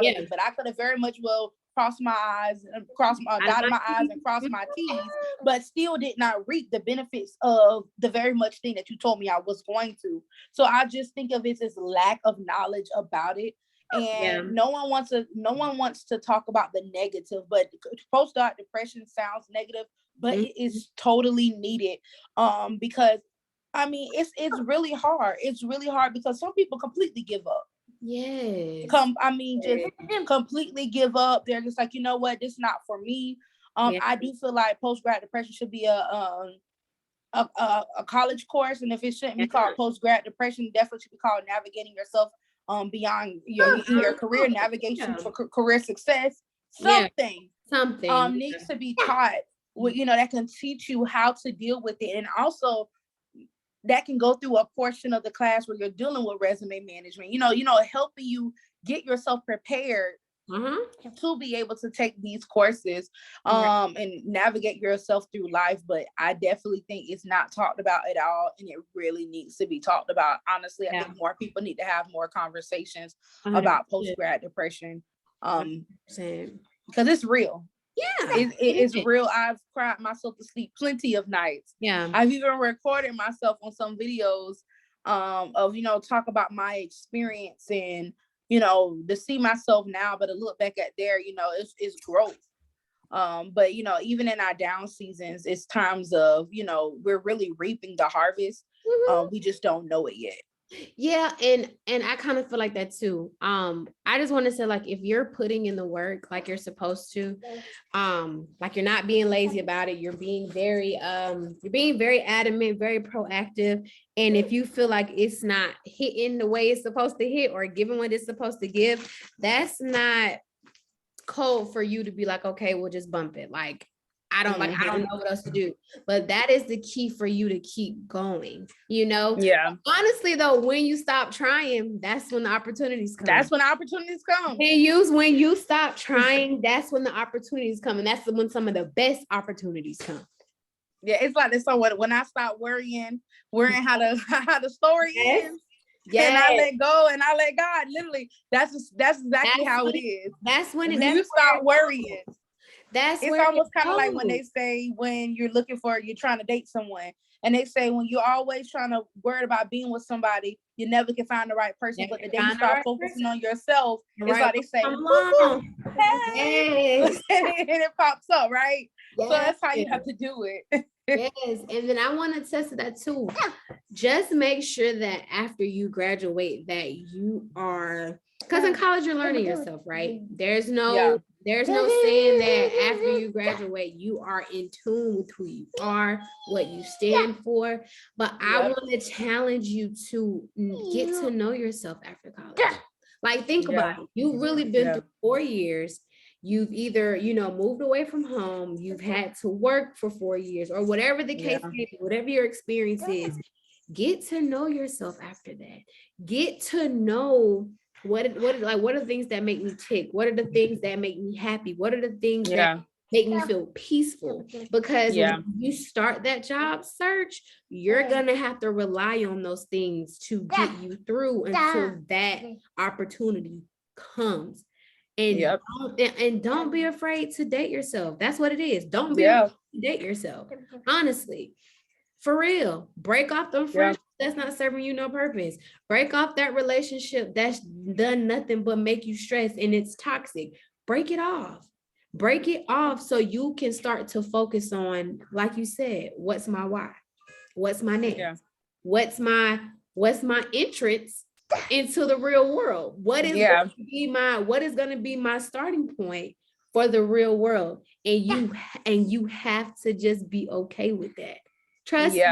it. But I could have very much well crossed my eyes and dotted my I's and crossed my T's, but still did not reap the benefits of the very much thing that you told me I was going to. So I just think of it as lack of knowledge about it. And no one wants to talk about the negative, but postdoc depression sounds negative, but it is totally needed. Because I mean, it's really hard. It's really hard because some people completely give up. Yes. Just completely give up. They're just like, you know what, this is not for me. I do feel like postgrad depression should be a college course, and if it shouldn't be called postgrad depression, definitely should be called navigating yourself beyond your career, navigation for career success. Something needs to be taught, that can teach you how to deal with it, and also that can go through a portion of the class where you're dealing with resume management. Helping you get yourself prepared to be able to take these courses and navigate yourself through life. But I definitely think it's not talked about at all, and it really needs to be talked about. Honestly, I think more people need to have more conversations about post-grad depression because it's real. Yeah, it's real. I've cried myself to sleep plenty of nights. Yeah, I've even recorded myself on some videos of talk about my experience and to see myself now, but to look back at there, it's growth. But even in our down seasons, it's times of we're really reaping the harvest. We just don't know it yet. Yeah, and I kind of feel like that too. I just want to say, like, if you're putting in the work like you're supposed to, like you're not being lazy about it, you're being very adamant, very proactive. And if you feel like it's not hitting the way it's supposed to hit or giving what it's supposed to give, that's not code for you to be like, okay, we'll just bump it. Like, I don't know what else to do, but that is the key for you to keep going, Yeah. Honestly, though, when you stop trying, that's when the opportunities come. When you stop trying, that's when the opportunities come. And that's when some of the best opportunities come. Yeah, it's like this. So when I stop worrying how the story ends. Yeah, and I let go and I let God. Literally, that's exactly how it is. That's when you stop worrying. It's almost kind of like when they say when you're trying to date someone, and they say when you're always trying to worry about being with somebody, you never can find the right person. But the day you start focusing on yourself, it's like they say, hey, and it pops up, right? Yes. So that's how you have to do it. Yes, and then I want to test that too. Just make sure that after you graduate, that you are, because in college you're learning yourself, right? There's no saying that after you graduate you are in tune with who you are, what you stand for. But I want to challenge you to get to know yourself after college. Like, think about it. You've really been through 4 years. You've either, moved away from home, you've had to work for 4 years, or whatever the case may be, whatever your experience is. Get to know yourself after that. Get to know what are the things that make me tick? What are the things that make me happy? What are the things that make me feel peaceful? Because when you start that job search, you're gonna have to rely on those things to get you through until that opportunity comes. And don't be afraid to date yourself. That's what it is. Don't be afraid to date yourself. Honestly, for real. Break off them friendships that's not serving you no purpose. Break off that relationship that's done nothing but make you stress and it's toxic. Break it off. Break it off so you can start to focus on, like you said, what's my why? What's my name? Yeah. What's my entrance into the real world? What is going to be my starting point for the real world? And you have to just be okay with that. Trust me,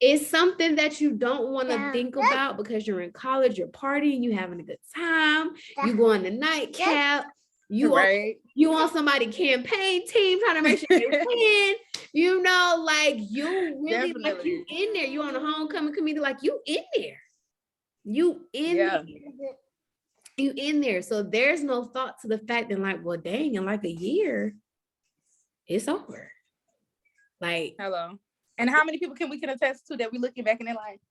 it's something that you don't want to think about because you're in college, you're partying, you having a good time, you going to nightcap, you want somebody campaign team trying to make sure they win. You know, like you really like you in there. You on a homecoming committee, like you in there. You in there. You in there. So there's no thought to the fact that like, well, dang, in like a year, it's over. Like, hello. And how many people can attest to that we looking back and they're like,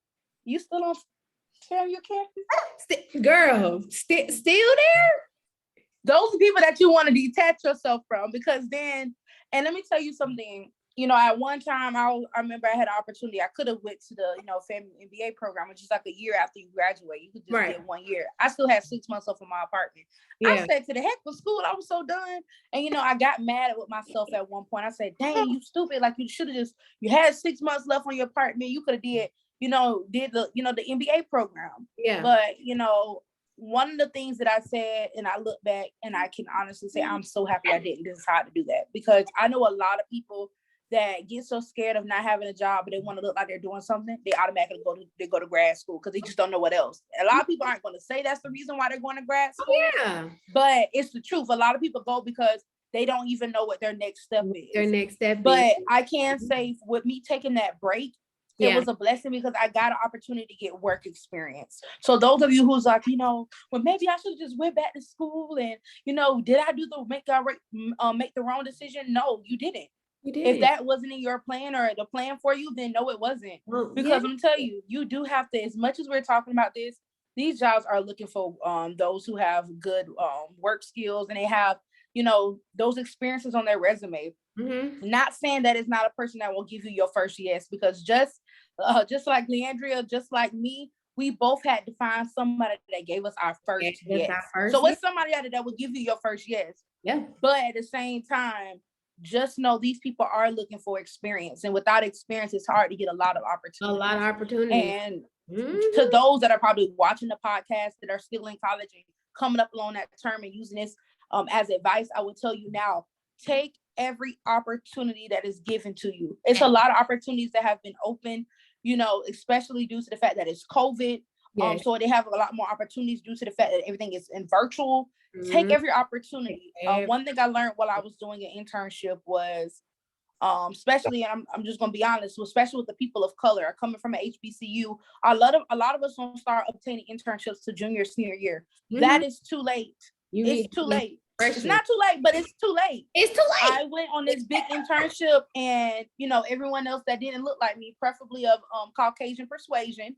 you still on FAMU campus? Girl, still there? Those are people that you want to detach yourself from, because then, and let me tell you something, you know, at one time, I remember I had an opportunity. I could have went to the, FAMU MBA program, which is like a year after you graduate. You could just get 1 year. I still had 6 months left in my apartment. I said, to the heck with school. I was so done. And, I got mad with myself at one point. I said, dang, you stupid. Like, you should have you had 6 months left on your apartment. You could have did the MBA program. Yeah. But, one of the things that I said, and I look back and I can honestly say, I'm so happy I didn't decide to do that, because I know a lot of people that get so scared of not having a job, but they want to look like they're doing something, they automatically go to grad school because they just don't know what else. A lot of people aren't going to say that's the reason why they're going to grad school. Yeah. But it's the truth. A lot of people go because they don't even know what their next step is. But I can say with me taking that break, it was a blessing because I got an opportunity to get work experience. So those of you who's like, well, maybe I should have just went back to school and, did I do make the wrong decision? No, you didn't. If that wasn't in your plan or the plan for you, then no, it wasn't. Because I'm telling you, you do have to, as much as we're talking about this, these jobs are looking for those who have good work skills and they have, those experiences on their resume. Mm-hmm. Not saying that it's not a person that will give you your first yes, because just like Andrea, just like me, we both had to find somebody that gave us our first yes. So it's somebody out there that will give you your first yes. Yeah. But at the same time, just know these people are looking for experience, and without experience, it's hard to get a lot of opportunities. And to those that are probably watching the podcast that are still in college and coming up along that term and using this as advice, I will tell you now, take every opportunity that is given to you. It's a lot of opportunities that have been open, especially due to the fact that it's COVID. So they have a lot more opportunities due to the fact that everything is in virtual. Take every opportunity. One thing I learned while I was doing an internship was, especially, and I'm just gonna be honest, especially with the people of color coming from an HBCU, a lot of us don't start obtaining internships to junior, senior year. That is too late. It's too late. It's not too late, but it's too late. It's too late. I went on this big internship, and everyone else that didn't look like me, preferably of Caucasian persuasion,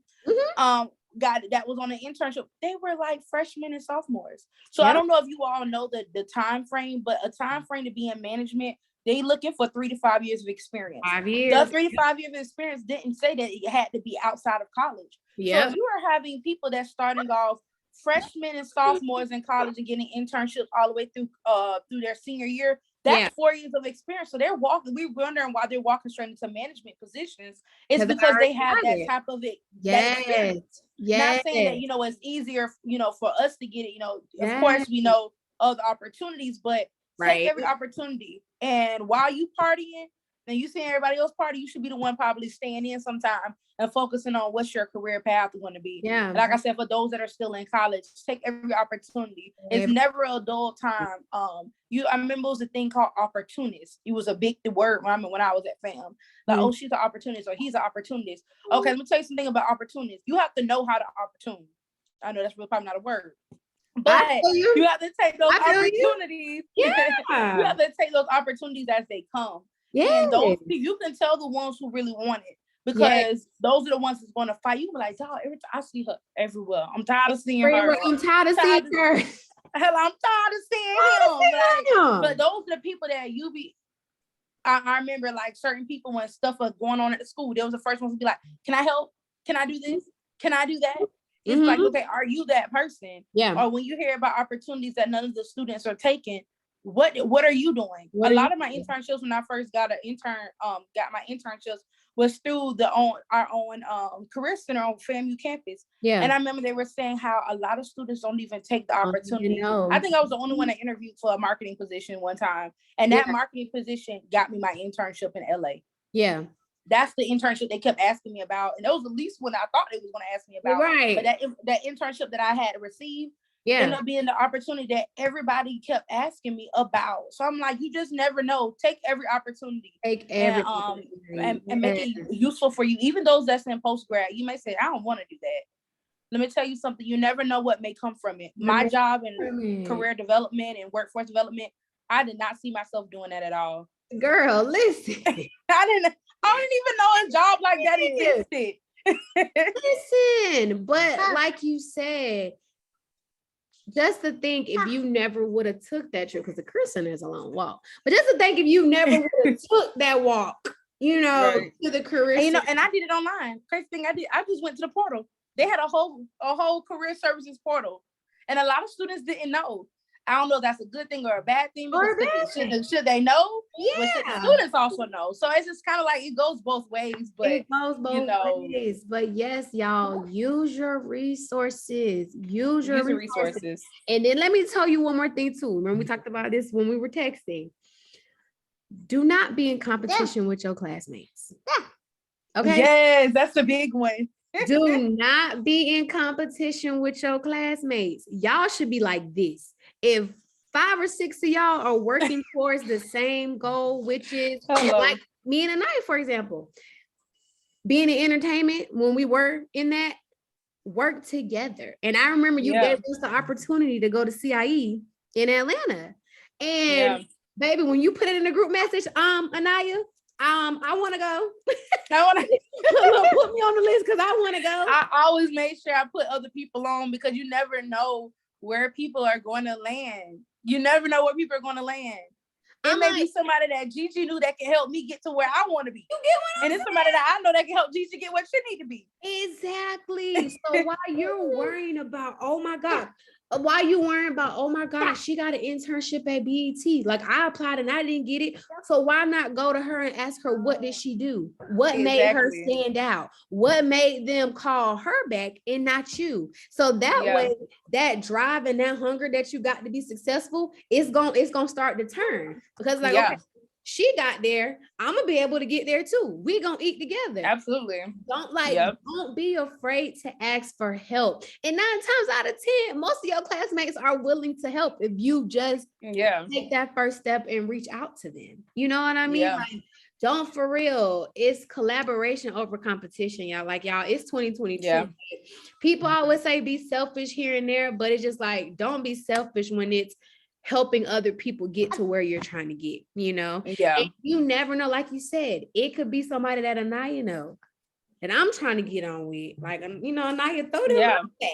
that was on an internship. They were like freshmen and sophomores. So I don't know if you all know the time frame, but a time frame to be in management, they looking for 3 to 5 years of experience. 5 years. The 3 to 5 years of experience didn't say that it had to be outside of college. So if you are having people that's starting off freshmen and sophomores in college and getting internships all the way through their senior year, that's 4 years of experience. So we're wondering why they're walking straight into management positions. It's because they have that type of it. Yes. Not saying that, it's easier, for us to get it, of course we know other opportunities, but take every opportunity. And while you partying and you seeing everybody else party, you should be the one probably staying in sometime and focusing on what's your career path going to be. Yeah. Like I said, for those that are still in college, take every opportunity. It's never a dull time. I remember it was a thing called opportunist. It was a big word when I was at FAM. Like, oh, she's an opportunist or he's an opportunist. Okay, let me tell you something about opportunists. You have to know how to opportune. I know that's really probably not a word. But you have to take those opportunities. You have to take those opportunities as they come. Yeah. And those you can tell the ones who really want it. Because those are the ones that's going to fight. You be like, dog, every time I see her everywhere. I'm tired of seeing her. I'm tired of seeing her. hell, I'm tired of seeing him. But those are the people that you be. I remember like certain people when stuff was going on at the school, they was the first ones to be like, "Can I help? Can I do this? Can I do that?" It's like, okay, are you that person? Yeah. Or when you hear about opportunities that none of the students are taking, what are you doing? A lot of my internships when I first got my internships was through our own career center on FAMU campus. Yeah. And I remember they were saying how a lot of students don't even take the opportunity. I think I was the only one that interviewed for a marketing position one time. And that marketing position got me my internship in LA. Yeah. That's the internship they kept asking me about. And that was the least one I thought they was going to ask me about. Right. But that internship that I had received ended up being the opportunity that everybody kept asking me about. So I'm like, you just never know. Take every opportunity. And make it useful for you. Even those that's in postgrad, you may say, I don't want to do that. Let me tell you something. You never know what may come from it. My job in career development and workforce development, I did not see myself doing that at all. Girl, listen. I didn't even know a job like that existed. Listen, but like you said, just to think if you never would have took that trip, because the Christian is a long walk, but just to think if you never would have took that walk, to the career. And, and I did it online. Crazy thing I just went to the portal. They had a whole career services portal. And a lot of students didn't know. I don't know if that's a good thing or a bad thing. Should they know? Yeah. But should the students also know? So it's just kind of like it goes both ways. But it goes both ways. But yes, y'all, use your resources. Use your resources. And then let me tell you one more thing too. Remember we talked about this when we were texting. Do not be in competition with your classmates. Okay. Yes, that's the big one. Do not be in competition with your classmates. Y'all should be like this. If 5 or 6 of y'all are working towards the same goal, which is like me and Aniah, for example, being in entertainment, when we were in that, work together. And I remember you gave us the opportunity to go to CIE in Atlanta. And baby, when you put it in the group message, Aniah, I want to go. Put me on the list because I want to go. I always made sure I put other people on because you never know where people are going to land. You never know where people are going to land. It may be somebody that Gigi knew that can help me get to where I want to be. You get what I'm saying? And it's somebody that I know that can help Gigi get where she need to be. Exactly. So while you're worrying about, oh my God, she got an internship at BET. Like I applied and I didn't get it. So why not go to her and ask her, what did she do? What made her stand out? What made them call her back and not you? So that way, that drive and that hunger that you got to be successful, it's gonna start to turn. Because okay, she got there, I'm gonna be able to get there too. We gonna eat together. Absolutely. Don't be afraid to ask for help. And 9 times out of 10, most of your classmates are willing to help if you just take that first step and reach out to them. You know what I mean? Like, don't, for real. It's collaboration over competition, y'all. Like, y'all, it's 2022. Yeah. People always say be selfish here and there, but it's just like, don't be selfish when it's helping other people get to where you're trying to get, And you never know, like you said, it could be somebody that Aniah know that I'm trying to get on with. Like, Aniah, throw them out there.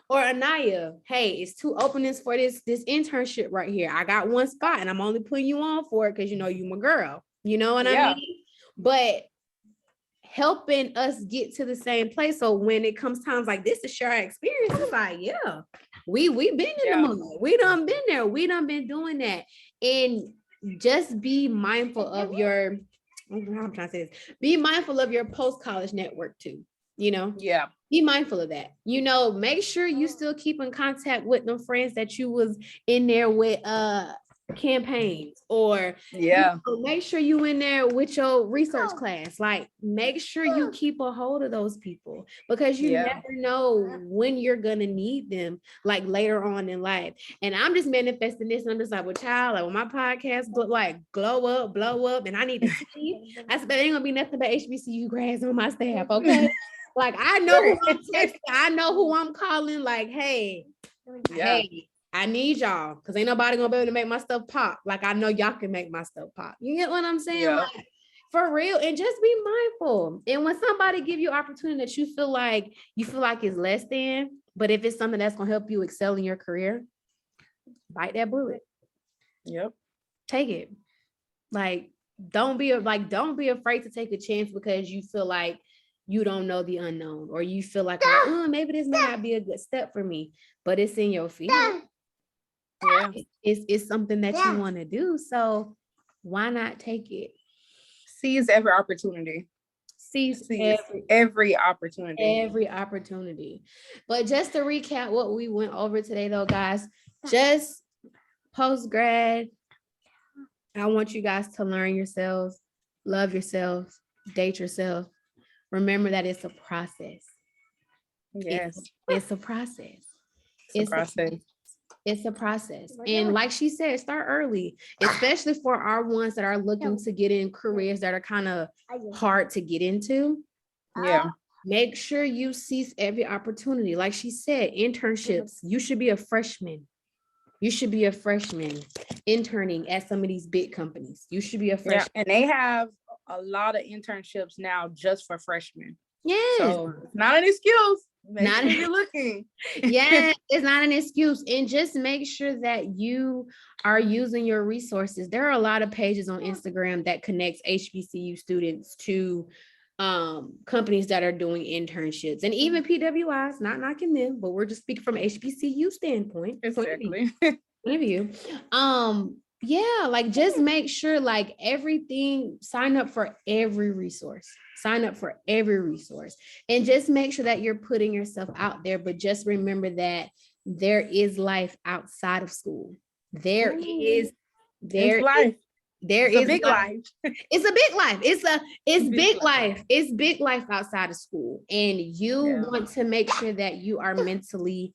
Or Aniah, hey, it's 2 openings for this internship right here. I got 1 spot and I'm only putting you on for it because you my girl. You know what I mean? But helping us get to the same place. So when it comes times like this to share our experience, it's like, we've been in the moment. We done been there. We done been doing that. And just be mindful of your, I'm trying to say this, be mindful of your post-college network too, Be mindful of that. Make sure you still keep in contact with them friends that you was in there with campaigns, or make sure you in there with your research class. Like, make sure you keep a hold of those people because you never know when you're gonna need them, like later on in life. And I'm just manifesting this, and I'm just like, well, child, like when my podcast blow up, and I need to see. I said, there ain't gonna be nothing but HBCU grads on my staff, okay? Like, I know who I'm texting, I know who I'm calling. Like, hey, I need y'all because ain't nobody gonna be able to make my stuff pop. Like, I know y'all can make my stuff pop. You get what I'm saying? Like, for real. And just be mindful. And when somebody give you opportunity that you feel like is less than, but if it's something that's gonna help you excel in your career, bite that bullet. Yep. Take it. Like, don't be afraid to take a chance because you feel like you don't know the unknown, or you feel like, oh, maybe this may not be a good step for me, but it's in your field. Yeah. It's something that you want to do. So why not take it? Seize every opportunity. Seize every opportunity. Every opportunity. But just to recap what we went over today, though, guys, just post-grad, I want you guys to learn yourselves, love yourselves, date yourself. Remember that it's a process. Yes. It's a process. It's a process. And like she said, start early, especially for our ones that are looking to get in careers that are kind of hard to get into. Yeah. Make sure you seize every opportunity. Like she said, internships. You should be a freshman. You should be a freshman interning at some of these big companies. You should be a freshman. Yeah, and they have a lot of internships now just for freshmen. Yes. So not an excuse. Make sure you're looking. Yeah, it's not an excuse. And just make sure that you are using your resources. There are a lot of pages on Instagram that connects HBCU students to companies that are doing internships, and even PWIs, not knocking them, but we're just speaking from HBCU standpoint. Exactly. Point of view. Yeah, like just make sure like everything, sign up for every resource. Sign up for every resource and just make sure that you're putting yourself out there. But just remember that there is life outside of school. There is life. There is a big life. It's a big life. It's big life. It's big life outside of school. And you want to make sure that you are mentally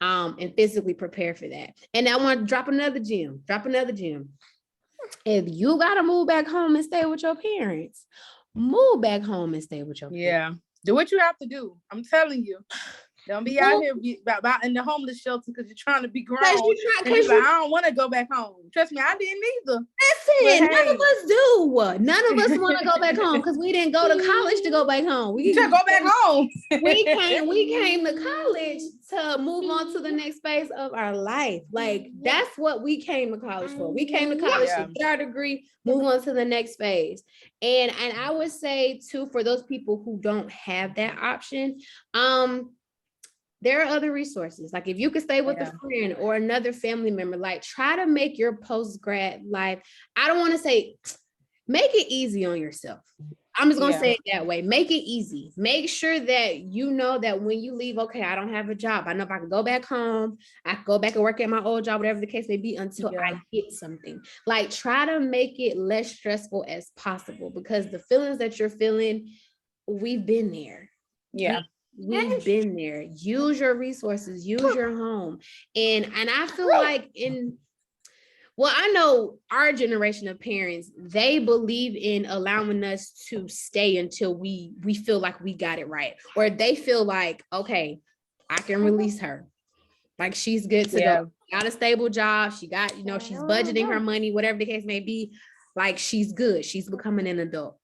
and physically prepared for that. And I want to drop another gem. If you gotta move back home and stay with your parents, move back home and stay with your parents. Yeah. Do what you have to do. I'm telling you. Don't be out here about in the homeless shelter because you're trying to be grown. I don't want to go back home. Trust me, I didn't either. Listen, none of us do. None of us want to go back home because we didn't go to college to go back home. We to go back home. we came to college to move on to the next phase of our life. Like that's what we came to college for. We came to college to get our degree, move on to the next phase. And I would say too, for those people who don't have that option, there are other resources. Like if you could stay with a friend or another family member, like try to make your post-grad life, I don't want to say, make it easy on yourself. I'm just going to say it that way. Make it easy. Make sure that you know that when you leave, okay, I don't have a job. I know if I can go back home, I can go back and work at my old job, whatever the case may be, until I get something. Like try to make it less stressful as possible, because the feelings that you're feeling, we've been there. Yeah. We've been there. Use your resources, use your home. And I feel like I know our generation of parents, they believe in allowing us to stay until we feel like we got it right. Or they feel like, okay, I can release her. Like she's good to go. Got a stable job. She got, she's budgeting her money, whatever the case may be. Like she's good. She's becoming an adult.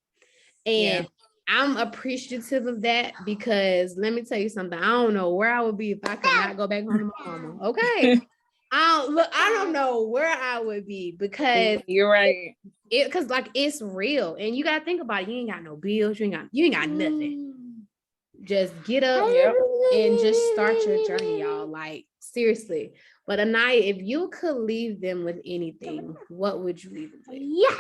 And I'm appreciative of that, because let me tell you something. I don't know where I would be if I could not go back home to my mama. Okay. I don't know where I would be, because you're right. Because like it's real, and you gotta think about it. You ain't got no bills. You ain't got nothing. Just get up and just start your journey, y'all. Like seriously. But Aniah, if you could leave them with anything, what would you leave them with? Yeah.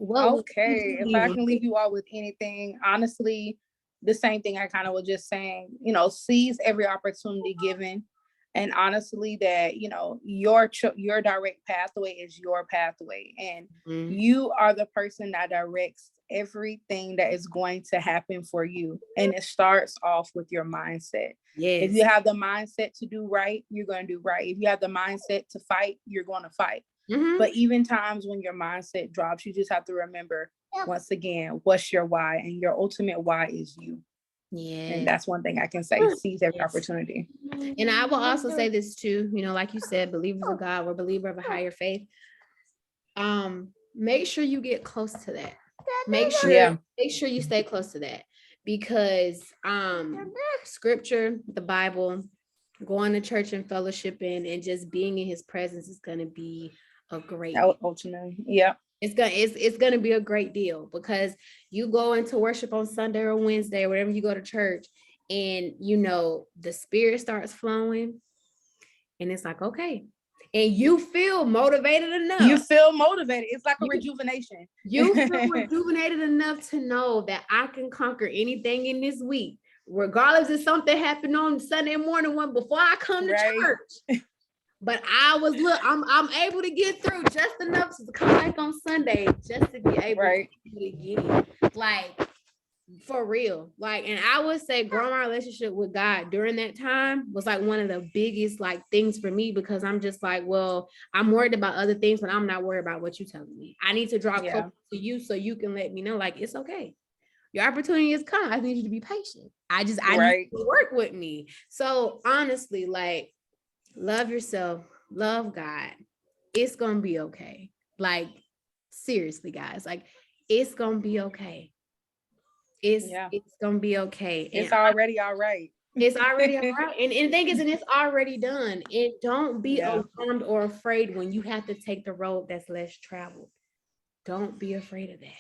Okay, if I can leave you all with anything, honestly, the same thing I kind of was just saying, seize every opportunity given. And honestly, that, your direct pathway is your pathway. And you are the person that directs everything that is going to happen for you. And it starts off with your mindset. Yes. If you have the mindset to do right, you're going to do right. If you have the mindset to fight, you're going to fight. Mm-hmm. But even times when your mindset drops, you just have to remember, once again, what's your why? And your ultimate why is you. Yeah. And that's one thing I can say, seize every opportunity. And I will also say this too, like you said, believers of God, or believer of a higher faith. Make sure you get close to that. Make sure you stay close to that, because scripture, the Bible, going to church and fellowshipping and just being in his presence is going to be a great deal. Ultimately, yeah. It's gonna be a great deal, because you go into worship on Sunday or Wednesday or whenever you go to church, and the spirit starts flowing, and it's like, okay, and you feel motivated enough. You feel motivated. It's like a rejuvenation. You feel rejuvenated enough to know that I can conquer anything in this week, regardless if something happened on Sunday morning before I come to church. But I'm able to get through just enough to come back on Sunday just to be able to get it. Like, for real. Like, and I would say growing my relationship with God during that time was like one of the biggest like things for me, because I'm just like, well, I'm worried about other things, but I'm not worried about what you're telling me. I need to draw closer to you so you can let me know, like, it's okay. Your opportunity has come. I need you to be patient. I need you to work with me. So honestly, like, love yourself, love God. It's gonna be okay. Like, seriously, guys, like, it's gonna be okay. It's gonna be okay. It's already all right. It's already all right. And the thing is, and it's already done. And don't be alarmed or afraid when you have to take the road that's less traveled. Don't be afraid of that.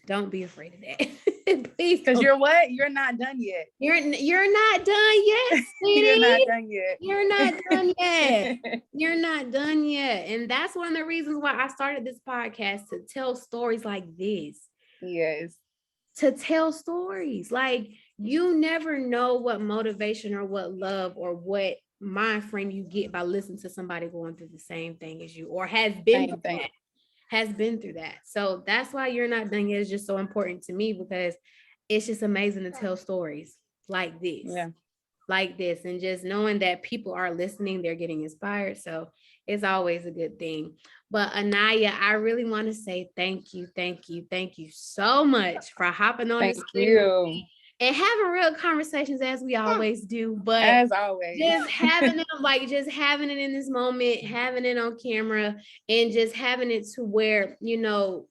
Don't be afraid of that. Please. Because you're what? You're not done yet. You're not done yet, sweetie. You're not done yet. You're not done yet. You're not done yet. And that's one of the reasons why I started this podcast, to tell stories like this. Yes. To tell stories. Like, you never know what motivation or what love or what mind frame you get by listening to somebody going through the same thing as you, or has been through that. So that's why You're Not Done Yet is just so important to me, because it's just amazing to tell stories like this. Yeah. Like this, and just knowing that people are listening, they're getting inspired. So it's always a good thing. But Aniah, I really want to say thank you so much for hopping on this and having real conversations, as we always do. But as always, just having it in this moment, having it on camera, and just having it to where the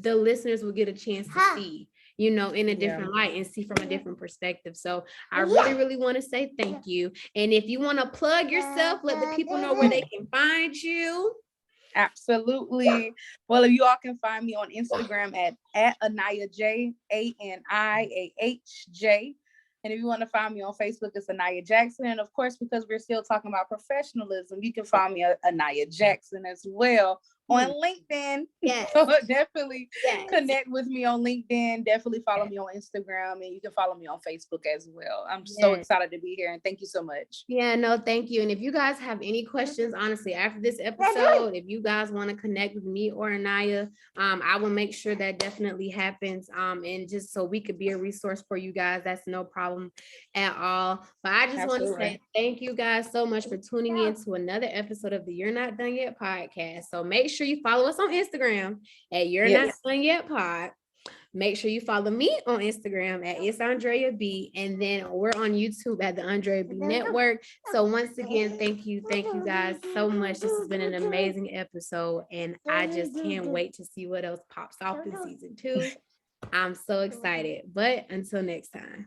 listeners will get a chance to see, in a different light and see from a different perspective. So I really want to say thank you. And if you want to plug yourself, let the people know where they can find you. Absolutely. Well, if you all can find me on Instagram at Aniah J, ANIAHJ. And if you want to find me on Facebook, it's Aniah Jackson. And of course, because we're still talking about professionalism, you can find me at Aniah Jackson as well on LinkedIn. Yes. So definitely connect with me on LinkedIn. Definitely follow me on Instagram, and you can follow me on Facebook as well. I'm so excited to be here, and thank you so much. Yeah, no, thank you. And if you guys have any questions, honestly, after this episode, if you guys want to connect with me or Aniah, I will make sure that definitely happens. And just so we could be a resource for you guys, that's no problem at all. But I just want to say thank you guys so much for tuning in to another episode of the You're Not Done Yet podcast. So make sure you follow us on Instagram at You're Not Done Yet Pod. Make sure you follow me on Instagram at It's Andrea B. And then we're on YouTube at the Andrea B Network. So once again, thank you guys so much. This has been an amazing episode, and I just can't wait to see what else pops off in season 2. I'm so excited. But until next time.